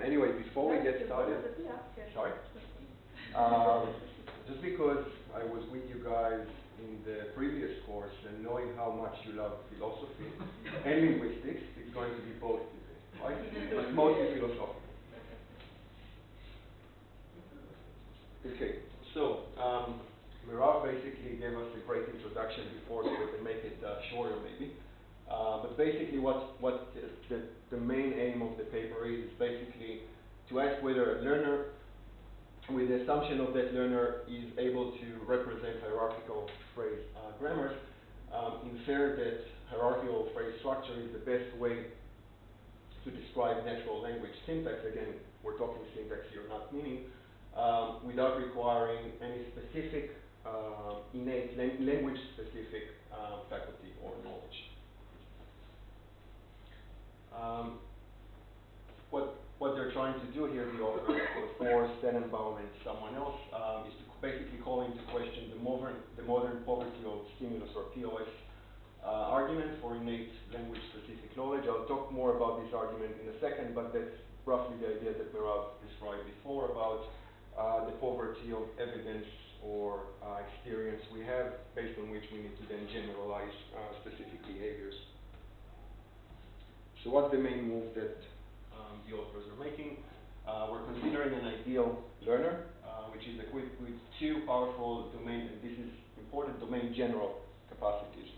Anyway, before we get started, sorry. Just because I was with you guys in the previous course and knowing how much you love philosophy and linguistics, it's going to be both today, right? But mostly philosophy. Okay, so Mirav basically gave us a great introduction before, so we can make it shorter maybe. But basically what the main aim of the paper is basically to ask whether a learner, with the assumption of that learner is able to represent hierarchical phrase grammars, infer that hierarchical phrase structure is the best way to describe natural language syntax. Again, we're talking syntax here, not meaning, without requiring any specific innate language-specific faculty or knowledge. What they're trying to do here, the authors, Forrest, Tenenbaum, and someone else, is to basically call into question the modern poverty of stimulus or POS argument for innate language-specific knowledge. I'll talk more about this argument in a second, but that's roughly the idea that Mirav described before about the poverty of evidence or experience we have, based on which we need to then generalize specific behaviors. So what's the main move that the authors are making? We're considering an ideal learner, which is equipped with two powerful domain, and this is important, domain general capacities.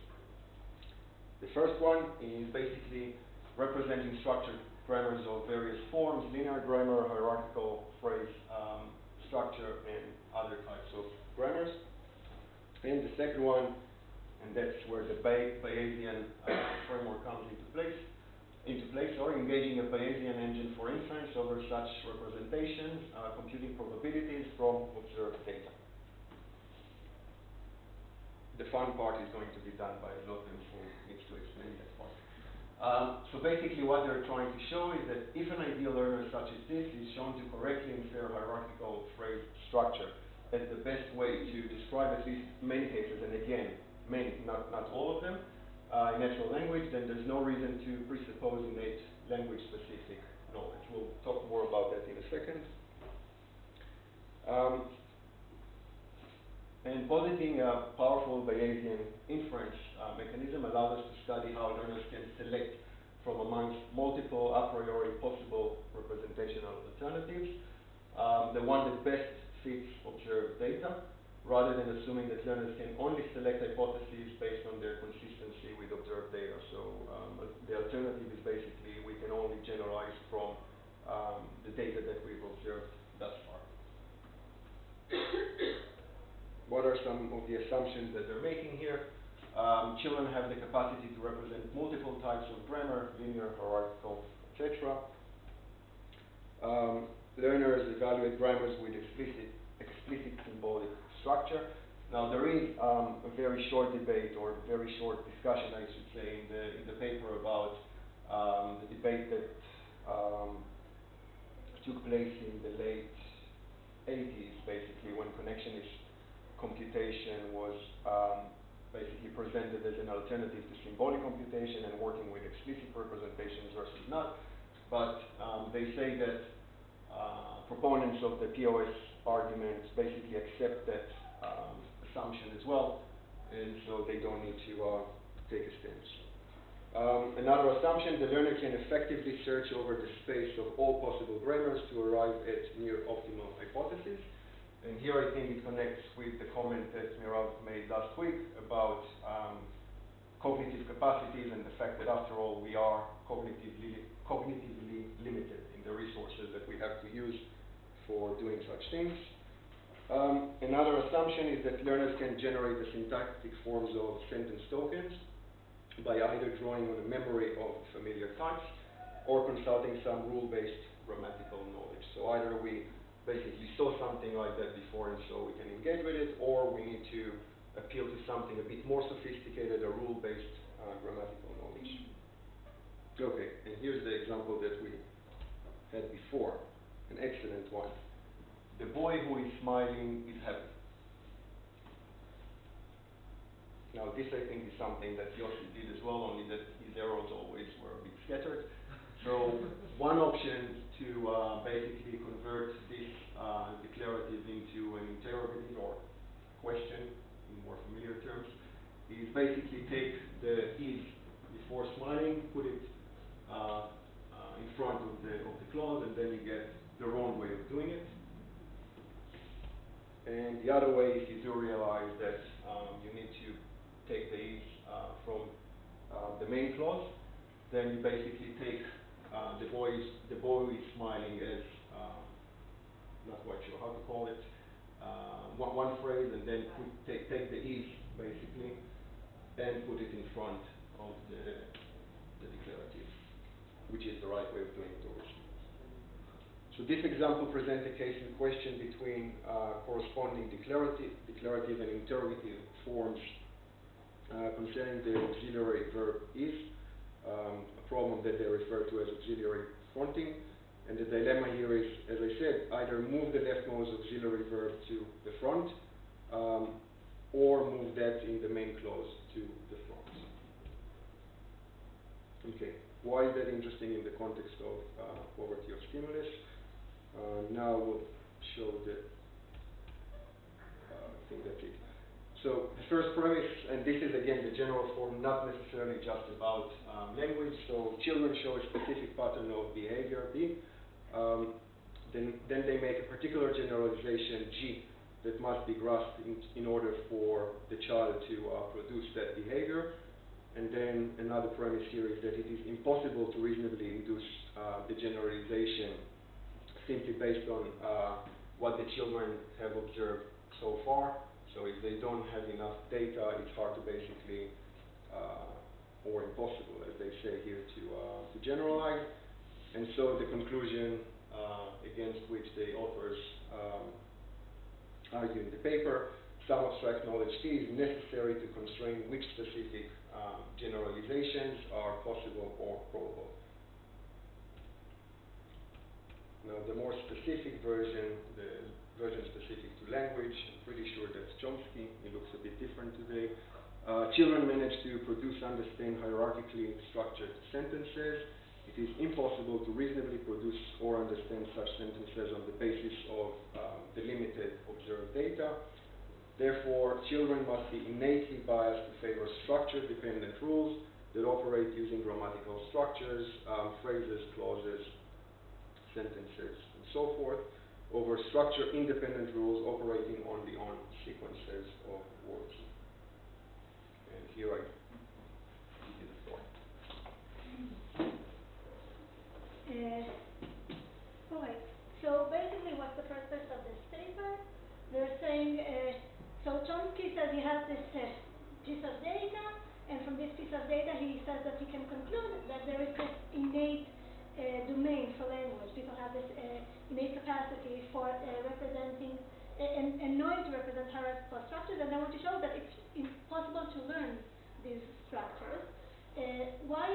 The first one is basically representing structured grammars of various forms, linear grammar, hierarchical phrase structure, and other types of grammars. And the second one, and that's where the Bayesian framework comes into place, engaging a Bayesian engine for inference over such representations, computing probabilities from observed data. The fun part is going to be done by Noten, who needs to explain that part. So basically what they're trying to show is that if an ideal learner such as this is shown to correctly infer hierarchical phrase structure as the best way to describe at least many cases, and again, many, not all of them, in natural language, then there's no reason to presuppose innate language-specific knowledge. We'll talk more about that in a second. And positing a powerful Bayesian inference mechanism allows us to study how learners can select from amongst multiple a priori possible representational alternatives, the one that best fits observed data, rather than assuming that learners can only select hypotheses based on their consistency with observed data. So the alternative is basically we can only generalize from the data that we've observed thus far. What are some of the assumptions that they're making here? Children have the capacity to represent multiple types of grammar, linear, hierarchical, etc. Learners evaluate grammars with explicit symbolic structure. Now there is a very short debate, or very short discussion, I should say, in the paper about the debate that took place in the late 80s, basically, when connectionist computation was basically presented as an alternative to symbolic computation and working with explicit representations versus not. But they say that proponents of the POS argument basically accept that assumption as well, and so they don't need to take a stance. Another assumption, the learner can effectively search over the space of all possible grammars to arrive at near optimal hypotheses. And here I think it connects with the comment that Mirav made last week about cognitive capacities and the fact that after all we are cognitively limited in the resources that we have to use for doing such things. Another assumption is that learners can generate the syntactic forms of sentence tokens by either drawing on a memory of familiar types or consulting some rule-based grammatical knowledge. So either we basically saw something like that before and so we can engage with it, or we need to appeal to something a bit more sophisticated, a rule-based grammatical knowledge. Okay, and here's the example that we had before, an excellent one. The boy who is smiling is happy. Now this I think is something that Yoshi did as well, only that his errors always were a bit scattered. So one option to basically convert this declarative into an interrogative or question in more familiar terms is basically take the is before smiling, put it in front of the clause, and then you get the wrong way of doing it. And the other way, if you do realize that you need to take the is from the main clause, then you basically take the boy is smiling as not quite sure how to call it one phrase, and then take the is basically and put it in front of the declarative, which is the right way of doing it originally. So this example presents a case in question between corresponding declarative and interrogative forms concerning the auxiliary verb is, a problem that they refer to as auxiliary fronting. And the dilemma here is, as I said, either move the leftmost auxiliary verb to the front, or move that in the main clause to the front. Okay, why is that interesting in the context of poverty of stimulus? Now we'll show the, I think that's it. So the first premise, and this is again the general form, not necessarily just about language. So children show a specific pattern of behavior, B. Then they make a particular generalization, G, that must be grasped in order for the child to produce that behavior. And then another premise here is that it is impossible to reasonably induce the generalization simply based on what the children have observed so far. So if they don't have enough data, it's hard to basically, or impossible, as they say here, to generalize. And so the conclusion against which the authors argue in the paper, some abstract knowledge T is necessary to constrain which specific generalizations are possible or probable. Now the more specific version, the version specific to language, I'm pretty sure that's Chomsky. It looks a bit different today. Children manage to produce, understand hierarchically structured sentences. It is impossible to reasonably produce or understand such sentences on the basis of the limited observed data. Therefore, children must be innately biased to favor structure-dependent rules that operate using grammatical structures, phrases, clauses, sentences, and so forth, over structure-independent rules operating only on sequences of words. And here I give you the floor. All right. So basically, what's the purpose of this paper? They're saying, so Chomsky says he has this piece of data, and from this piece of data, he says that he can conclude that there is this innate domain for language. People have this innate capacity for representing and knowing to represent hierarchical structures, and they want to show that it's impossible to learn these structures. Why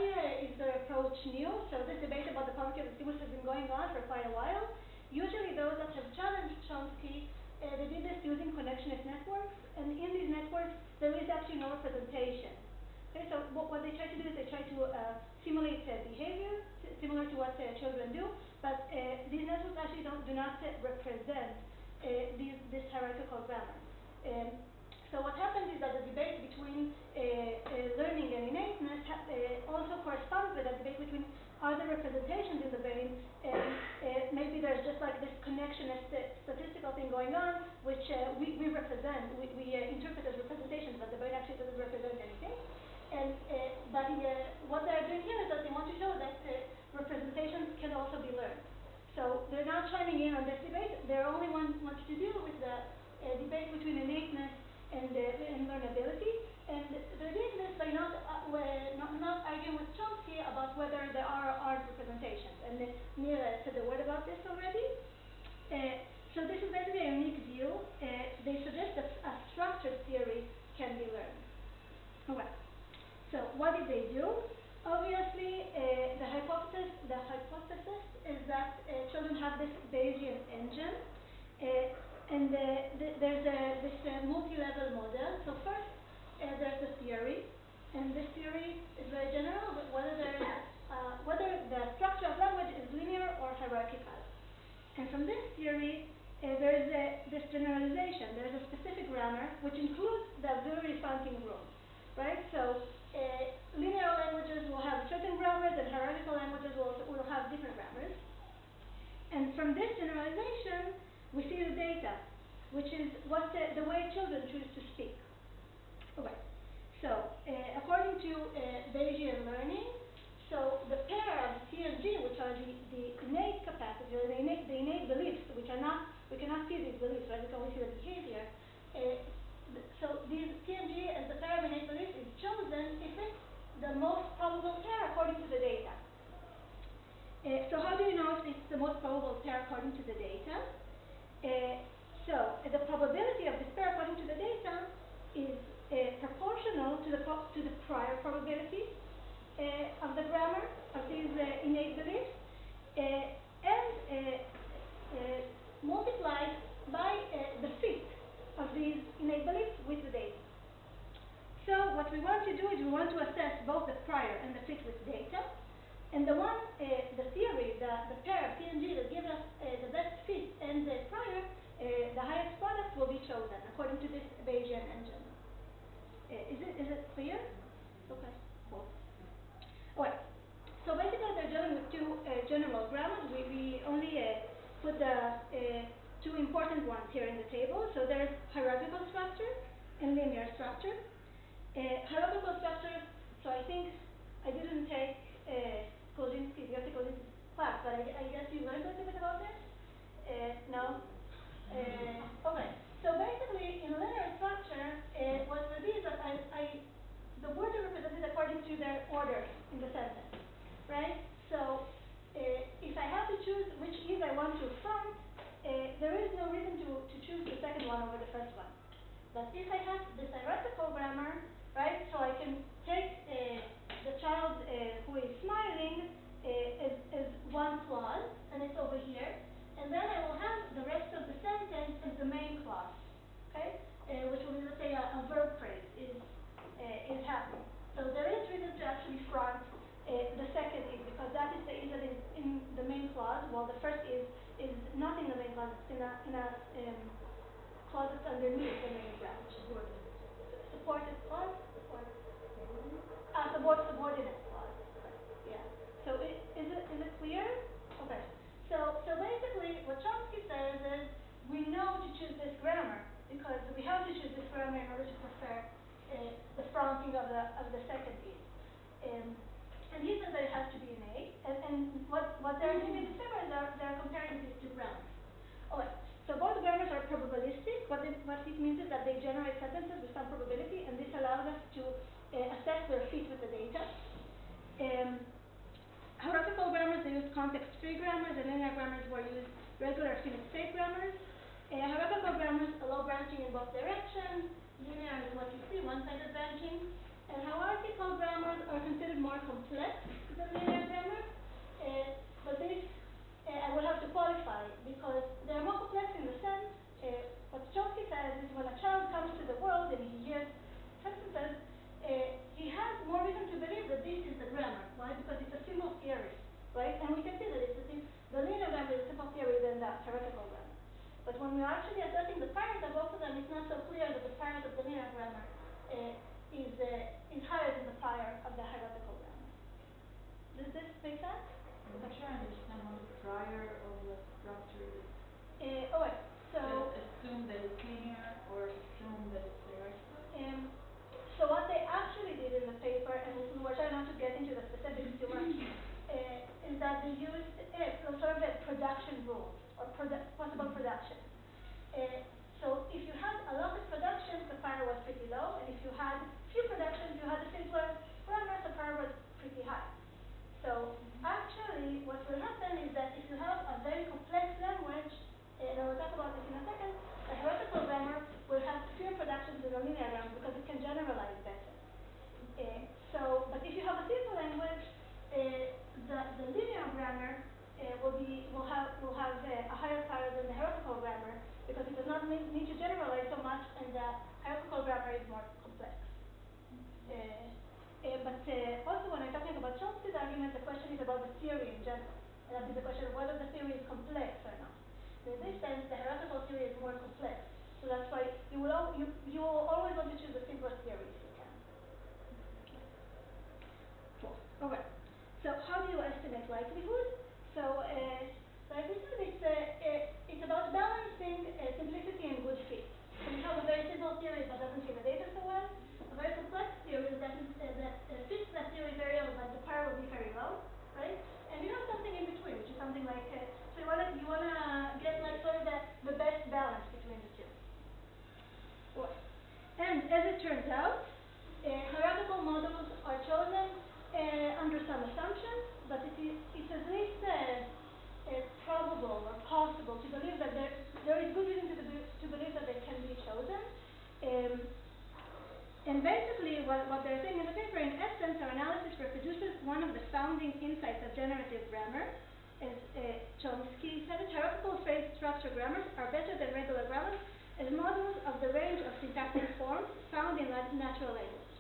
is their approach new? So this debate about the poverty of the stimulus has been going on for quite a while. Usually those that have challenged Chomsky, they did this using connectionist networks, and in these networks there is actually no representation. Okay, so what they try to do is they try to simulate behavior, similar to what children do, but these networks actually do not represent this hierarchical grammar. So what happens is that the debate between learning and innateness also corresponds with a debate between other representations in the brain, and maybe there's just like this connectionist statistical thing going on, which we represent, we interpret as representations, but the brain actually doesn't represent anything. And what they're doing here is that they want to show that representations can also be learned. So they're not chiming in on this debate. They're only want to deal with the debate between innateness and learnability, and they're doing this by not arguing with Chomsky about whether there are representations. And Nira said a word about this already. So this is basically a unique view. They suggest that a structured theory can be learned. Okay. So what did they do? Obviously, the hypothesis is that children have this Bayesian engine. And there's this multi-level model. So first, there's the theory, and this theory is very general, but whether the structure of language is linear or hierarchical. And from this theory, there is this generalization. There is a specific grammar which includes the auxiliary franking rules, right? So linear languages will have certain grammars, and hierarchical languages will have different grammars. And from this generalization, we see the data, which is what the way children choose to speak. Okay. So according to Bayesian learning, so the pair of T and G, which are the innate capacity, or the innate beliefs, we cannot see these beliefs, right? We can only see the behavior. So these T and G as the pair of innate beliefs is chosen if it's the most probable pair according to the data. So how do you know if it's the most probable pair according to the data? So the probability of this pair according to the data is proportional to the prior probability of the grammar of these innate beliefs, and multiplied by the fit of these innate beliefs with the data. So what we want to do is we want to assess both the prior and the fit with data, and the theory, the pair of T and G that gives us the best fit and the prior, the highest product will be chosen according to this Bayesian engine. Is it clear? Okay, cool. Alright, so basically they're dealing with two general grammars. We only put the two important ones here in the table. So there's hierarchical structure and linear structure. Hierarchical structure, so I think I didn't take Kozinski's class, but I guess you learned a little bit about this? No? Okay, so basically in linear structure, what will be is that the words are represented according to their order in the sentence, right? So if I have to choose which is I want to front, there is no reason to choose the second one over the first one. But if I have this hierarchical grammar, right, so I can take the child who is smiling as one clause, and it's over here, and then I will have the rest of the sentence as the main clause, okay, which will be, let's say, a verb phrase is happening. So there is reason to actually front the second is, because that is the is that is in the main clause, while the first is not in the main clause, it's in a clause that's underneath the main branch. Supported clause? Subordinate clause. Yeah. So is it clear? Okay. So basically what Chomsky says is we know to choose this grammar because we have to choose this grammar in order to prefer the fronting of the second is. And he says that it has to be innate. And what they're doing in this paper is they're comparing these two grammars. Okay. So both grammars are probabilistic. What it means is that they generate sentences with some probability, and this allows us to assess their fit with the data. Hierarchical grammars, they use context-free grammars, and linear grammars were used regular finite state grammars. Hierarchical grammars allow branching in both directions. Linear is what you see, one-sided branching. And hierarchical grammars are considered more complex than linear grammars, but this I will have to qualify because they are more complex in the sense, what Chomsky says is when a child comes to the world and he hears sentences, he has more reason to believe that this is the grammar. Why? Because it's a simple theory, right? And we can see that the linear grammar is a simple theory than the hierarchical grammar. But when we're actually assessing the pairs of both of them, it's not so clear that the pairs of the linear grammar is higher than the prior of the hierarchical grammar. Does this make sense? I'm not sure I understand what the prior of the structure is. Okay, so Assume that it's linear or assume that it's hierarchical? So what they actually did in the paper, and we were trying not to get into the specifics too much, is that they used sort of a production rules or possible production. So if you had a lot of productions, the prior was pretty low, and if you had few productions, you had a simpler grammar, the prior was pretty high. So actually, what will happen is that if you have a very complex language, in a is the question of whether the theory is complex or not. In this sense, the hierarchical theory is more complex. So that's why you will always want to choose the simplest theory if you can. Cool. Okay. So how do you estimate likelihood? So like we said, it's about balancing simplicity and good fit. So you have a very simple theory that doesn't fit the data so well, a very complex theory that fits that theory very well, but the power will be very low, right? And you have something in between, which is something like so you wanna get like sort of the best balance between the two. Right. And as it turns out, hierarchical models are chosen under some assumptions, but it's at least probable or possible to believe that there is good reason to believe that they can be chosen. And basically what they're saying in the paper, in essence, our analysis reproduces one of the founding insights of generative grammar. As Chomsky said, hierarchical phrase structure grammars are better than regular grammars as models of the range of syntactic forms found in natural language.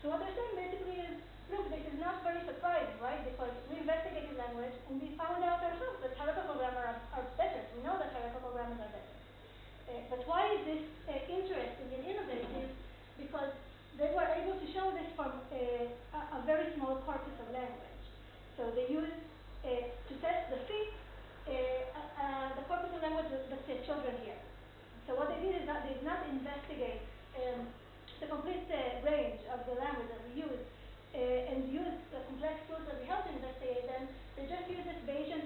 So what they're saying basically is, look, this is not very surprising, right? Because we investigated language and we found out ourselves that hierarchical grammars are better. We know that hierarchical grammars are better. But why is this interesting and innovative? Because they were able to show this from a very small corpus of language. So they used to test the fit, the corpus of language that the children hear. So what they did is that they did not investigate the complete range of the language that we use and use the complex tools that we have to investigate them. They just use this Bayesian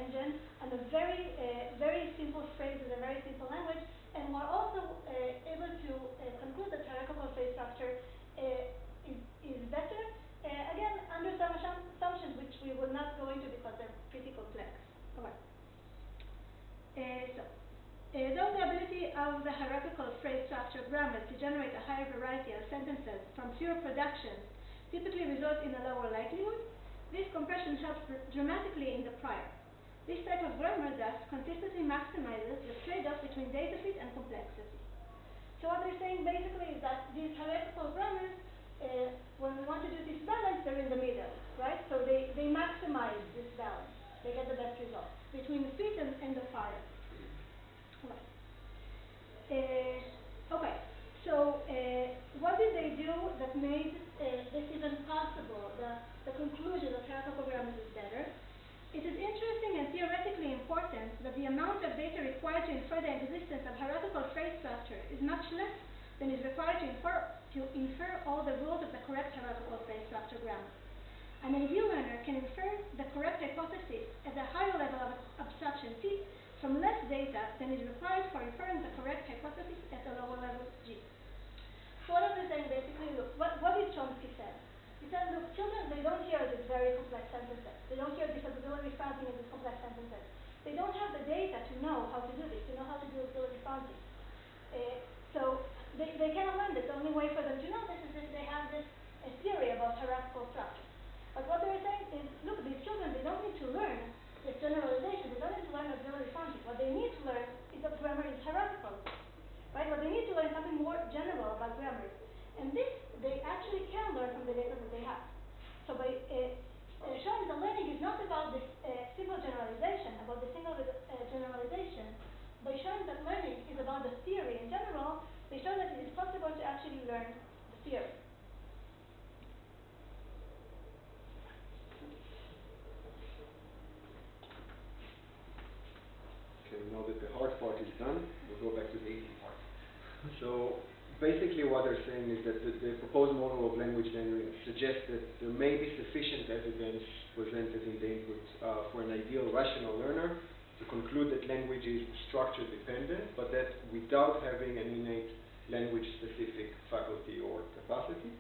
engine and a very simple phrases, a very simple language, and were also able to conclude that hierarchical phrase structure is better, again, under some assumptions which we will not go into because they're pretty complex. Okay. Though the ability of the hierarchical phrase structure grammars to generate a higher variety of sentences from pure productions typically results in a lower likelihood, this compression helps dramatically in the prior. This type of grammar, thus, consistently maximizes the trade-off between data fit and complexity. So what they're saying basically is that these hierarchical grammars, when we want to do this balance, they're in the middle, right? So they maximize this balance. They get the best result between the fit and the prior. Okay, so what did they do that made this even possible? The conclusion of hierarchical grammars is better. It is interesting and theoretically important that the amount of data required to infer the existence of hierarchical phrase structure is much less than is required to infer all the rules of the correct hierarchical phrase structure grammar. An ideal learner can infer the correct hypothesis at a higher level of abstraction T from less data than is required for inferring the correct hypothesis at a lower level G. So what are they saying basically? Look, what did Chomsky say? He said, look, children, they don't hear these very complex sentences. They don't hear this auxiliary fronting of these complex sentences. They don't have the data to know how to do this, to know how to do auxiliary fronting. So they cannot learn this. The only way for them to know this is if they have this theory about hierarchical structure. But what they're saying is, look, these children, they don't need to learn this generalization. They don't need to learn auxiliary fronting. What they need to learn is that grammar is hierarchical. Right? What they need to learn is something more general about grammar. And this, they actually can learn from the data that they have. So by showing that learning is not about this simple generalization, about the single generalization, by showing that learning is about the theory in general, they show that it is possible to actually learn the theory. Okay, now that the hard part is done, we'll go back to the easy part. So basically what they're saying is that the proposed model of language learning suggests that there may be sufficient evidence presented in the input for an ideal rational learner to conclude that language is structure dependent, but that without having an innate language specific faculty or capacity.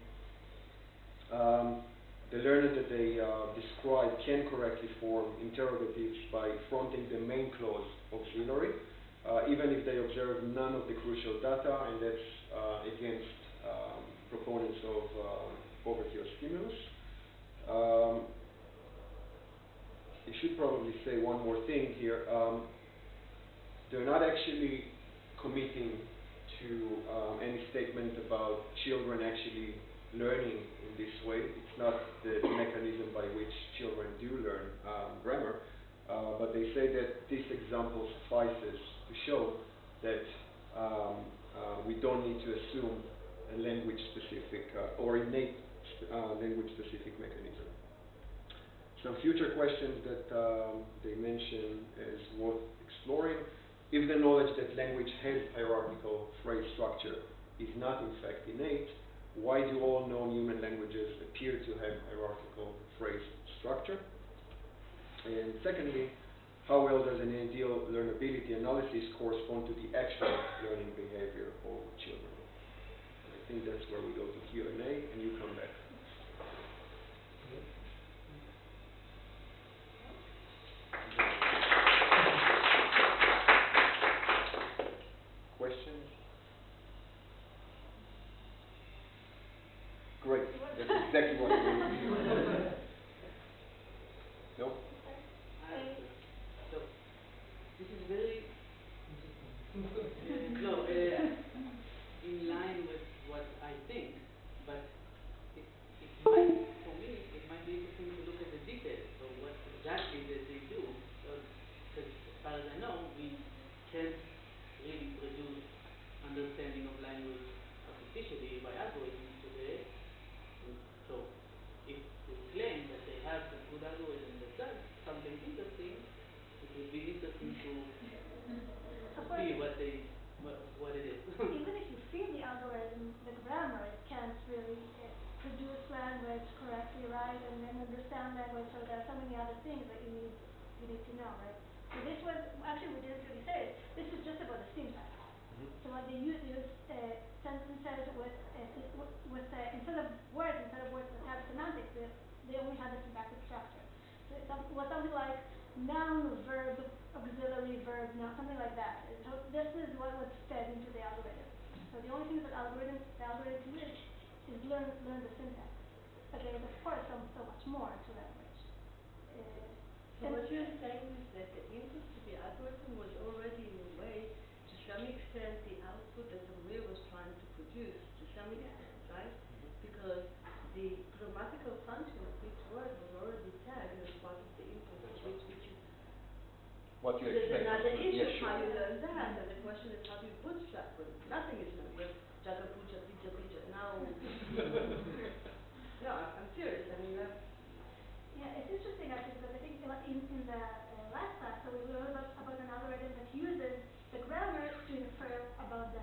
The learner that they describe can correctly form interrogatives by fronting the main clause auxiliary, even if they observe none of the crucial data, and that's against proponents of poverty of stimulus. I should probably say one more thing here. They're not actually committing to any statement about children actually learning in this way. It's not the mechanism by which children do learn grammar. say that this example suffices to show that we don't need to assume a language-specific or innate language-specific mechanism. Some future questions that they mention is worth exploring. If the knowledge that language has hierarchical phrase structure is not in fact innate, why do all known human languages appear to have hierarchical phrase structure? And secondly, how well does an ideal learnability analysis correspond to the actual learning behavior of children? I think that's where we go to Q&A, and you come back. Questions? Great. That's exactly what I mean. No? So, this is very interesting. No, in line with what I think, but it might, for me, it might be interesting to look at the details. So what exactly did they do? Because as far as I know, we can't really produce understanding of language artificially by algorithms today. So if we claim that they have some good algorithm that does something interesting, it would be interesting to see what it is. Even if you feed the algorithm the grammar, it can't really produce language correctly, right, and then understand language. So there are so many other things that you need to know, right? So this was actually, we didn't really say it. This is just about the syntax. So what they use sentences with instead of words that have semantics, they only have the syntactic structure. So it was something like noun, verb, auxiliary verb, something like that. So this is what was fed into the algorithm. So the only thing that the algorithm did is learn the syntax. But there is of course so much more to language. So what you're saying is that the input to the algorithm was already in a way, to some extent, the output that the real was trying to produce, to some extent, right? Because the grammatical function of each word was already tagged as part of the input, which is What you there's expect. another issue Yeah, how sure. you learn that, and the question is how do you bootstrap when nothing is known? You have jaga, puja, pija, pija. Now, no, I'm serious. I mean, Yeah, it's interesting actually because I think in the last class, so we learned about an algorithm that uses the grammar to infer about the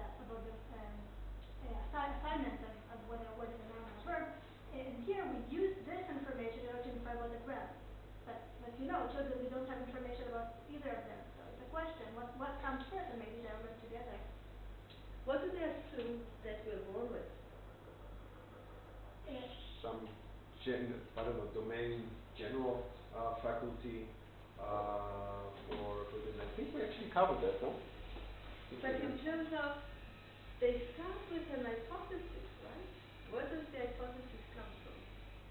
assignment of whether a word is a noun or a verb. And here we use this information in order to infer about the grammar. But you know, children, we don't have information about either of them. So it's a question: what comes first, and maybe they're linked together. what do they assume that we're born with? Some domain general faculty for them. I think we actually covered that, no? But in terms of, they start with an hypothesis, right? Where does the hypothesis come from?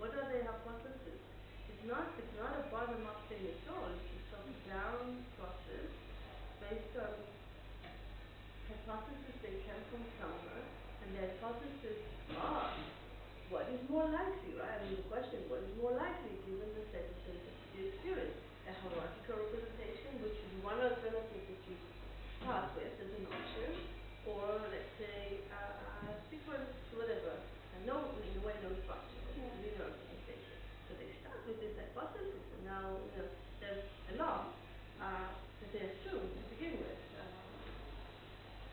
What are the hypotheses? It's not a bottom-up thing at all. It's a top-down process based on hypotheses that came from somewhere, and the hypotheses are what is more likely, right? I mean, the question is what is more likely given the set of symptoms you experience? A hierarchical representation, which is one alternative that you start with as an option, or let's say a sequence, whatever, in a way no structure, linear representation. So they start with this hypothesis, and now there's a law that they assume to begin with.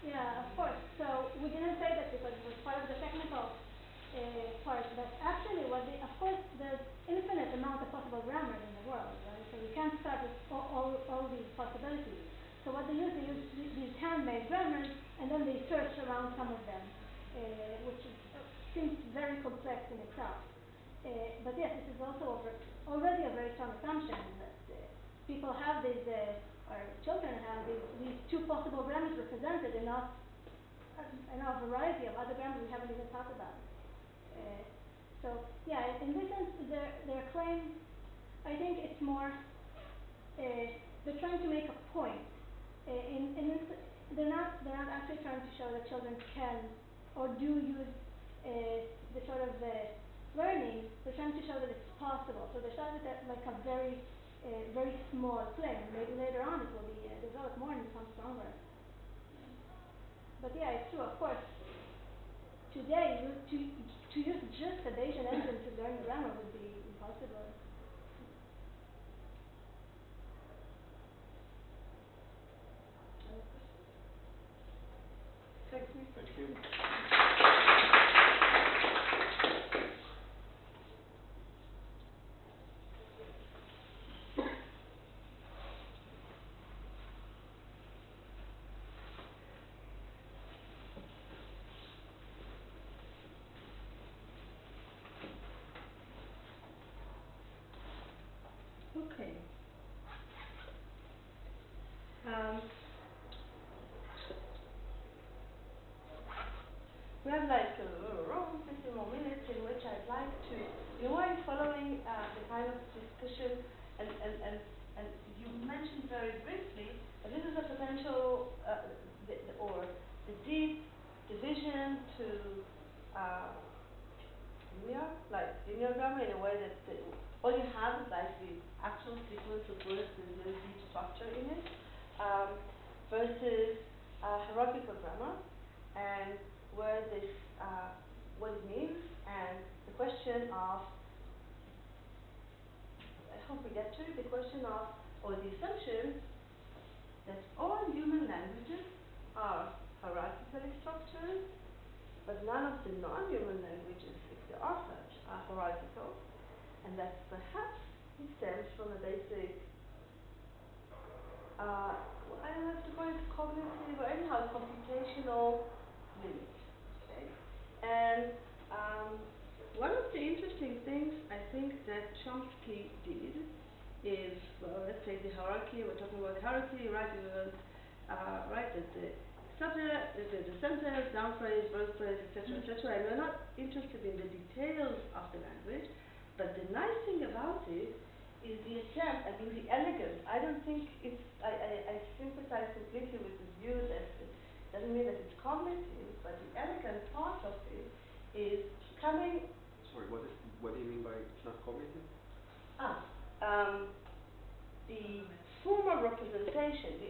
Yeah, of course. So we didn't say that because it was part of the technical part, but actually of course there's infinite amount of possible grammars in the world, right? So you can't start with all these possibilities. So what they use these handmade grammars, and then they search around some of them, which seems very complex in itself. But yes, this is also already a very strong assumption that people have these, or children have these two possible grammars represented, and not a variety of other grammars we haven't even thought about. So yeah, in this sense, their claim, I think it's more, they're trying to make a point. They're not actually trying to show that children can or do use the sort of learning. They're trying to show that it's possible. So they start with like a very a very small claim. Maybe later on it will be developed more and become stronger. But yeah, it's true, of course. Today, to use just a Bayesian engine to learn grammar would be impossible. Thank you. Thank you. Okay. We have like 15 more minutes in which I'd like to, you mind following the kind of discussion and you mentioned very briefly that this is a potential the deep division to linear grammar in a way that all you have is like the actual sequence of words with no deep structure in it, versus hierarchical grammar, and where this what it means, and the question of, I hope we get to it, the question of, or the assumption that all human languages are hierarchically structured, but none of the non-human languages, if there are such, are hierarchical, and that perhaps it stems from a basic, I don't have to call it cognitive, or anyhow computational limit. Okay? And one of the interesting things I think that Chomsky did is, well, let's say the hierarchy, we're talking about hierarchy, right? Right, that the subject, the sentence, noun phrase, verb phrase, etc., etc. And we're not interested in the details of the language, but the nice thing about it is the attempt, I mean the elegance. I don't think it's, I sympathize completely with the view that it doesn't mean that it's cognitive, but the elegant part of it is coming. Sorry, what do you mean by it's not cognitive? The formal representation,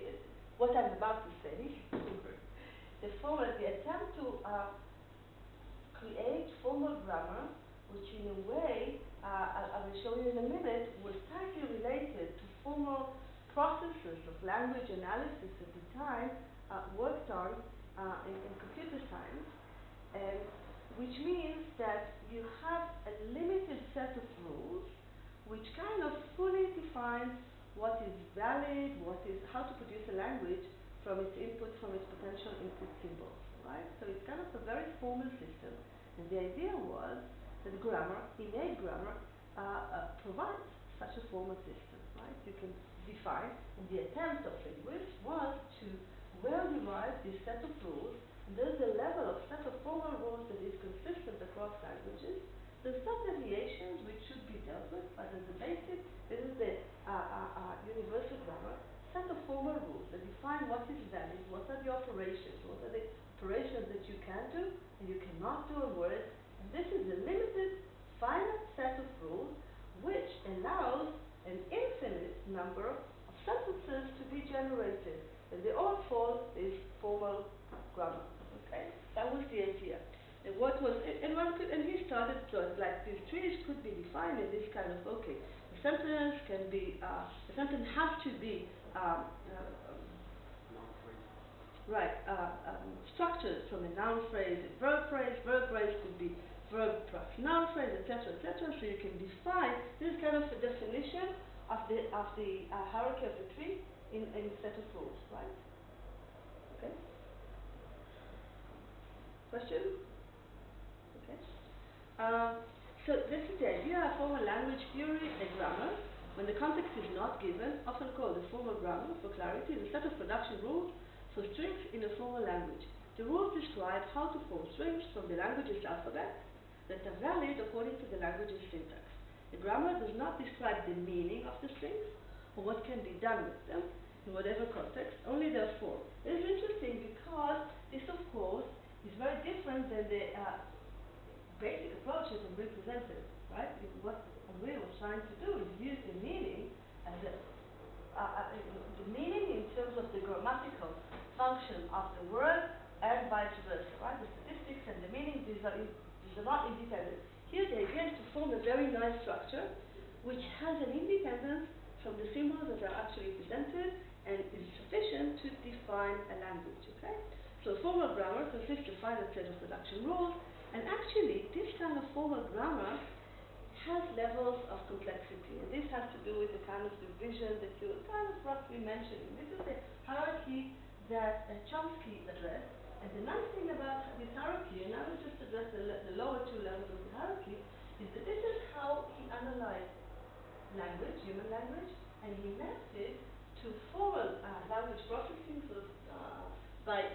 what I'm about to say, Okay. the attempt to create formal grammar, which in a way, I will show you in a minute, was tightly related to formal processes of language analysis at the time worked on in computer science, which means that you have a limited set of rules which kind of fully defines what is valid, how to produce a language from its input, from its potential input symbols, right? So it's kind of a very formal system. And the idea was that grammar, innate grammar, provides such a formal system, right? You can define, and the attempt of linguists was to well derive this set of rules, and there's a level of set of formal rules that is consistent across languages. There's some deviations which should be dealt with, but as a basic, this is the universal grammar, set of formal rules that define what is valid, what are the operations, what are the operations that you can do and you cannot do on words. And this is a limited, finite set of rules which allows an infinite number of sentences to be generated. And they all fall is formal grammar. Okay? That was the idea. And what was and he started like these trees could be defined in this kind of, okay, a sentence can be a sentence has to be structured from a noun phrase, a verb phrase could be verb plus noun phrase, etc., etc. So you can define, this is kind of a definition of the hierarchy of the tree in a set of rules, right? Okay? Question? Okay. So this is the idea of formal language theory and grammar. When the context is not given, often called the formal grammar for clarity, is a set of production rules for strings in a formal language. The rules describe how to form strings from the language's alphabet that are valid according to the language's syntax. The grammar does not describe the meaning of the strings or what can be done with them in whatever context, only their form. It is interesting because this, of course, is very different than the basic approach that Henri presented, right? What Henri was trying to do is use the meaning as the meaning in terms of the grammatical function of the word and vice versa, right? The statistics and the meaning, these are not independent. Here the idea is to form a very nice structure which has an independence from the symbols that are actually presented and is sufficient to define a language, okay? So formal grammar consists of a finite set of production rules, and actually this kind of formal grammar has levels of complexity, and this has to do with the kind of division that you were kind of roughly mentioning. This is the hierarchy that Chomsky addressed, and the nice thing about this hierarchy, and I will just address the lower two levels of the hierarchy, is that this is how he analyzed language, human language, and he mapped it to formal language processing by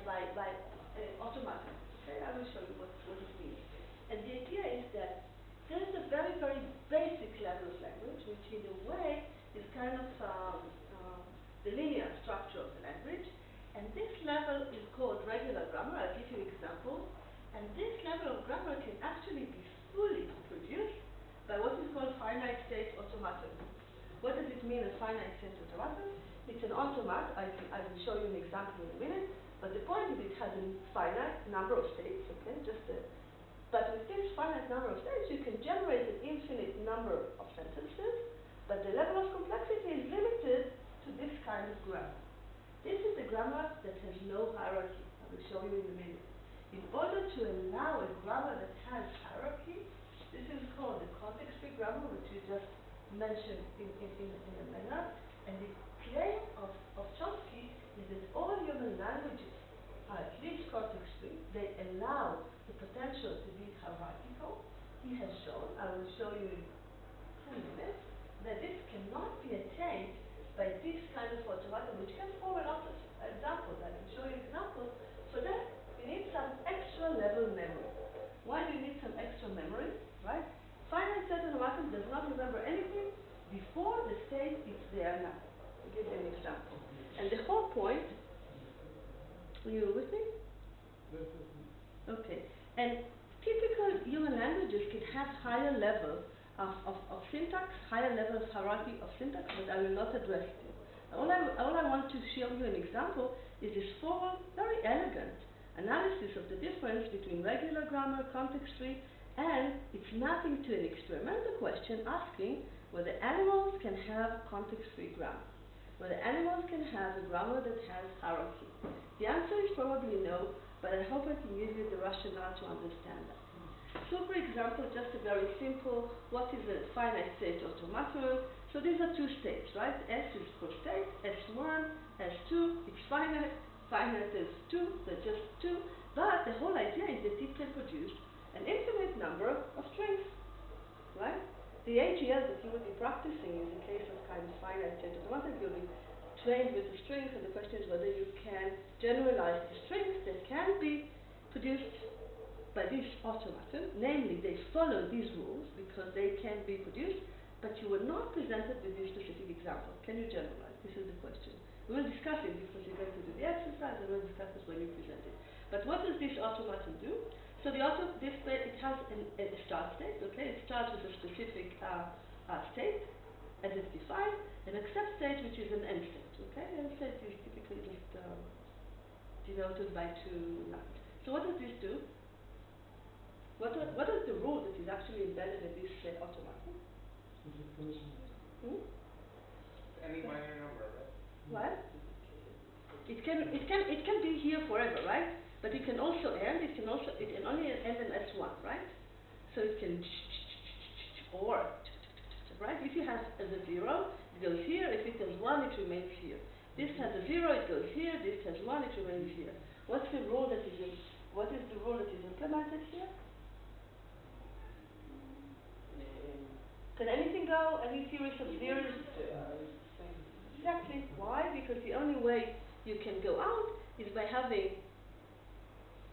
automata. Okay, I will show you what it means. And the idea is that there is a very, very basic level of language, which in a way is kind of the linear structure of the language. And this level is called regular grammar. I'll give you examples. And this level of grammar can actually be fully produced by what is called finite state automaton. What does it mean, a finite state automaton? It's an automat. I will show you an example in a minute. But the point is it has a finite number of states, okay? But with this finite number of states, you can generate an infinite number of sentences, but the level of complexity is limited to this kind of grammar. This is a grammar that has no hierarchy. I will show you in a minute. In order to allow a grammar that has hierarchy, this is called the context-free grammar, which you just mentioned in a manner. And the claim of Chomsky is that all human languages are at least context-free. They allow the potential to be hierarchical. He has shown, I will show you in 2 minutes, that this cannot be attained by this kind of automaton, which can form a lot of examples. I can show you examples. For that, you need some extra level memory. Why do you need some extra memory, right? Finite set automaton does not remember anything before the state is there now. I'll give you an example. And the whole point, are you with me? Okay. And typical human languages can have higher level of syntax, higher level of hierarchy of syntax, but I will not address it. All I want to show you an example is this formal, very elegant analysis of the difference between regular grammar, context-free, and its mapping to an experimental question asking whether animals can have context-free grammar, whether animals can have a grammar that has hierarchy. The answer is probably no, but I hope I can give you the rationale to understand that. So for example, just a very simple, what is a finite state automaton? So these are two states, right? S is for state, S1, S2, it's finite, finite is 2, they're just 2, but the whole idea is that it can produce an infinite number of strings, right? The AGL that you will be practicing is a case of kind of finite state automaton. You'll be trained with the strings, and the question is whether you can generalize the strings that can be produced by this automaton. Namely, they follow these rules because they can be produced, but you were not presented with this specific example. Can you generalize? This is the question. We will discuss it because you're going to do the exercise, and we'll discuss this when you present it. But what does this automaton do? So it has a start state, okay? It starts with a specific state, as it's defined, an accept state, which is an end state, okay? End state is typically just denoted by 2 lines. So what does this do? What is the rule that is actually embedded in this automaton? Any minor number, right? What? It can be here forever, right? But it can also end. It can only end in S1, right? So it can or right. If you have as a 0, it goes here. If it has 1, it remains here. This has a 0, it goes here. This has 1, it remains here. What is the rule that is implemented here? Can anything go? Any series of zeros? Exactly. Why? Because the only way you can go out is by having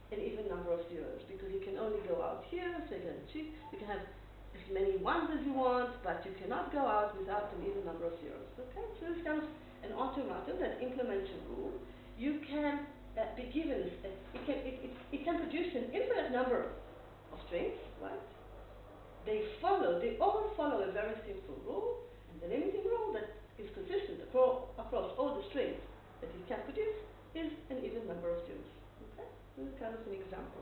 an even number of zeros, because you can only go out here, so you can have as many 1s as you want, but you cannot go out without an even number of zeros. Okay? So it's kind of an automaton that implements a rule. You can be given, it can produce an infinite number of strings, right? They all follow a very simple rule, and the limiting rule that is Okay? This is kind of an example.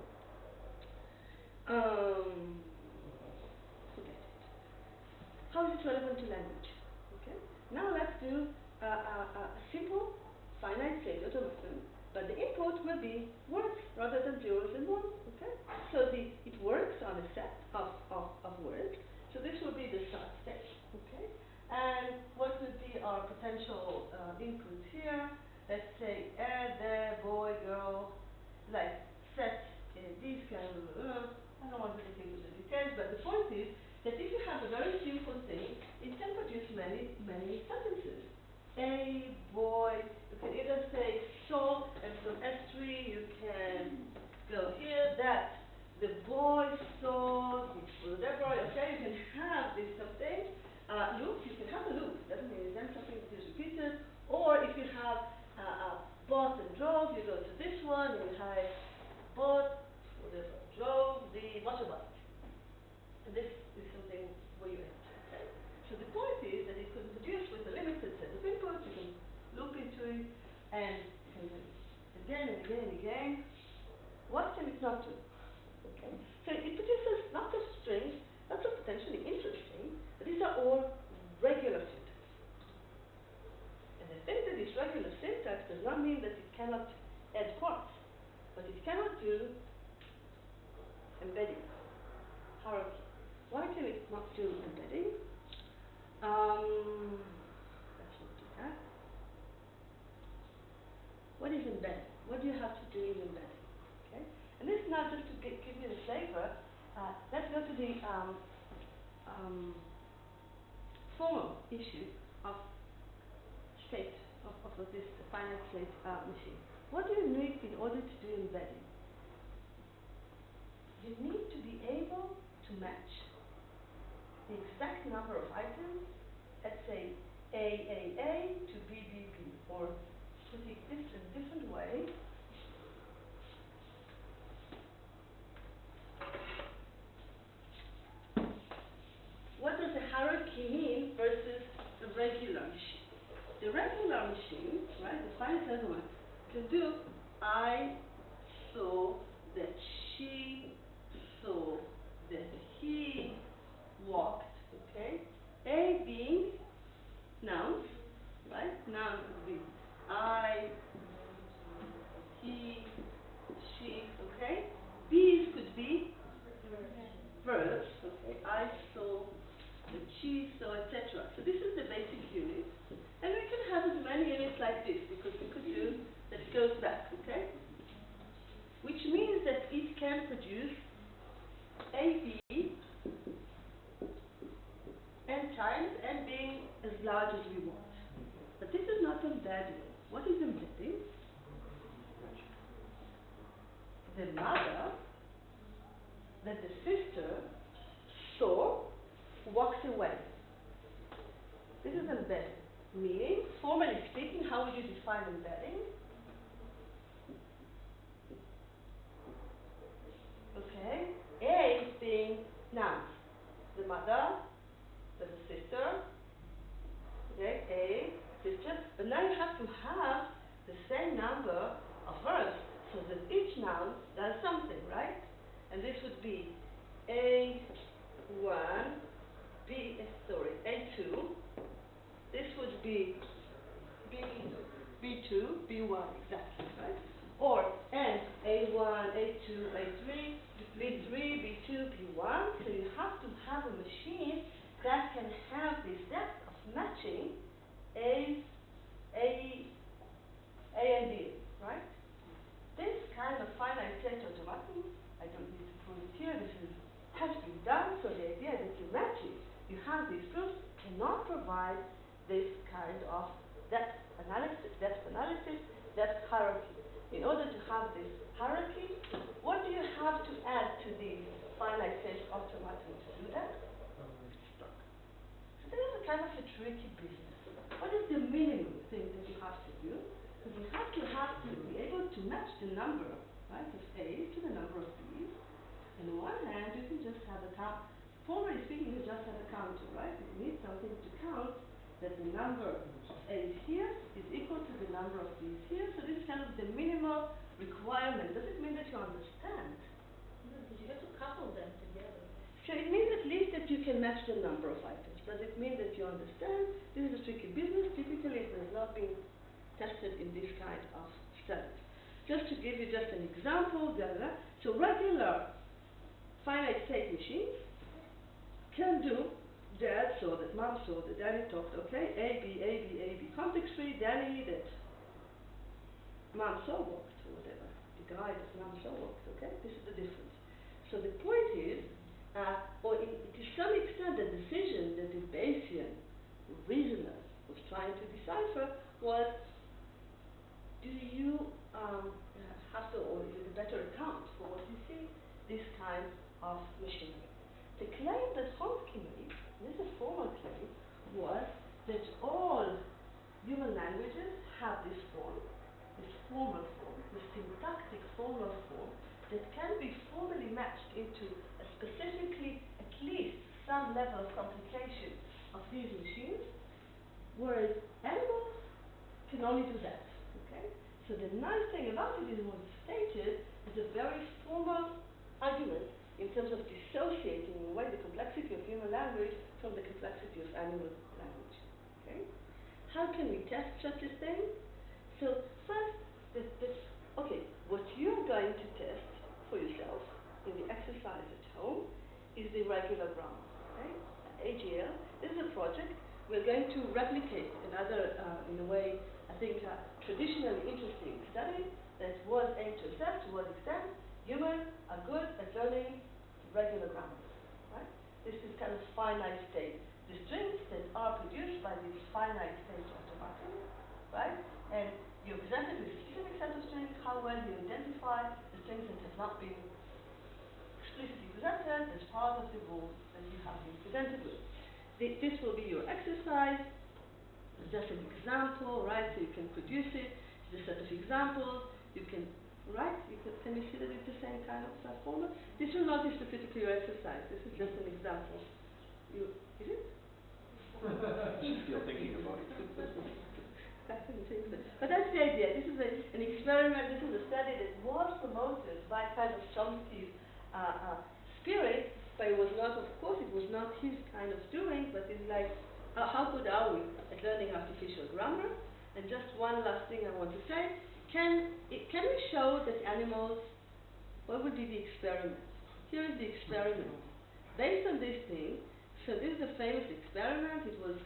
Forget it. How is it relevant to language? Okay? Now let's do a simple finite state automaton, but the input will be words rather than zeros and ones. Okay? So it works on a set of words. So this will be the start state. Okay? And what would be our potential inputs here? Let's say the boy, girl, like set these kind of, I don't want to get into the details, but the point is that if you have a very simple thing, it can produce many sentences. A boy, you can either say saw, and from S3 you can go here, that the boy saw, whatever, okay, you can have this something. Loop, you can have a loop, doesn't mean then something that is repeated, or if you have bought and drove, you go to this one, and you have bought, whatever, drove the motorbike. And this is something where you enter, okay? So the point is that it can produce with a limited set of inputs, you can loop into it, and you can do it again and again and again. What can it not do? Okay? So it produces lots of strings, lots of potentially interesting, but these are all regular syntax. And the thing that is regular syntax does not mean that it cannot add parts, but it cannot do embedding, hierarchy. Why can it not do embedding? Let's not do that. What is embedding? What do you have to do in embedding? Okay? And this is now just to give you the flavor. Let's go to the formal issue of state, of this finite state machine. What do you need in order to do embedding? You need to be able to match the exact number of items, let's say A to B, or putting this in a different way. What does a hierarchy mean versus a regular machine? The regular machine, right, the finite element, can do I saw that she saw that he walked, okay? A being nouns, right? Nouns would be I, he, she, okay? These could be verbs, okay? I saw, that she saw, etc. So this is the basic unit. And we can have as many units like this, because we could do that it goes back, okay? Which means that it can produce A, B, n times, n being as large as we want. But this is not embedding. What is embedding? The mother that the sister saw walked away. This is embedding. Meaning, formally speaking, how would you define embedding? Okay, A being nouns. The mother, the sister, okay, A, sister, but now you have to have the same number of verbs so that each noun does something, right? And this would be A1, A2. This would be B2, B1, exactly, right? Or and A1, A2, A3, B3, B2, B1. So you have to have a machine that can have this depth of matching A and B, right? This kind of finite state automaton, I don't need to prove it here, has been done, so the idea that you match it, you have these proofs, cannot provide this kind of depth analysis, depth hierarchy. In order to have this hierarchy, what do you have to add to the finite state automaton to do that? Stock. So this is a kind of a tricky business. What is the minimum thing that you have to do? Because you have to be able to match the number, right, of A's to the number of B's. On the one hand, you can just have a count. Formally speaking, you just have a counter, right? You need something to count that the number of A's here is equal to the number of B's here. So this is kind of the minimal requirement, does it mean that you understand? No, because you have to couple them together. So it means at least that you can match the number of items. Does it mean that you understand? This is a tricky business. Typically, it has not been tested in this kind of studies. Just to give you just an example, so regular finite state machines can do dad saw that, mom saw that, daddy talked, okay, A, B, context free, Danny that mom saw walked, or whatever, the guy that mom saw walked, okay, this is the difference. So the point is, or to some extent the decision that the Bayesian reasoner was trying to decipher was, do you have to, or is it a better account for what you see, this kind of machinery? The claim that Chomsky made, this is a formal claim, was that all human languages have this form, this formal form, this syntactic formal form, that can be formally matched into a specifically, at least some level of complication of these machines, whereas animals can only do that, okay? So the nice thing about it is it was stated as a very formal argument in terms of dissociating in a way the complexity of human language from the complexity of animal language, okay? How can we test such a thing? So first, okay, what you're going to test for yourself in the exercise at home is the regular grammar, okay? AGL, this is a project. We're going to replicate another, in a way, I think, traditionally interesting study that was aimed to assess to what extent humans are good at learning regular grammar, right? This is kind of finite state. The strings that are produced by these finite state automatons, right? And you're presented with a specific set of strings, how well you identify the strings that have not been explicitly presented as part of the rules that you have been presented with. This will be your exercise. It's just an example, right? So you can produce it. It's a set of examples. You can, right? Can you see that it's the same kind of format? This will not be specifically your exercise. This is just an example. Is it? Still thinking about it. I didn't think so. But that's the idea. This is an experiment. This is a study that was promoted by kind of Chomsky's spirit, but it was not, of course, it was not his kind of doing, but it's like, how good are we at learning artificial grammar? And just one last thing I want to say, can we show that animals, what would be the experiment? Here is the experiment. Based on this thing, so this is a famous experiment. It was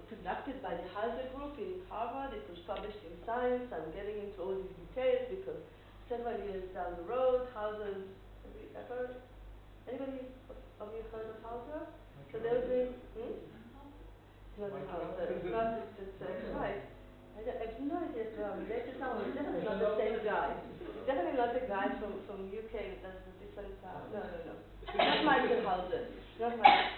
conducted by the Hauser group in Harvard. It was published in Science. I'm getting into all these details because several years down the road, Hauser, have you ever, anybody of you heard of Hauser? So there's a, not Hauser, it's not, it's right. I have no idea from, it's definitely not the same guy. It's definitely not the guy from UK, that's a different, no. Not Michael Hauser. Not Michael.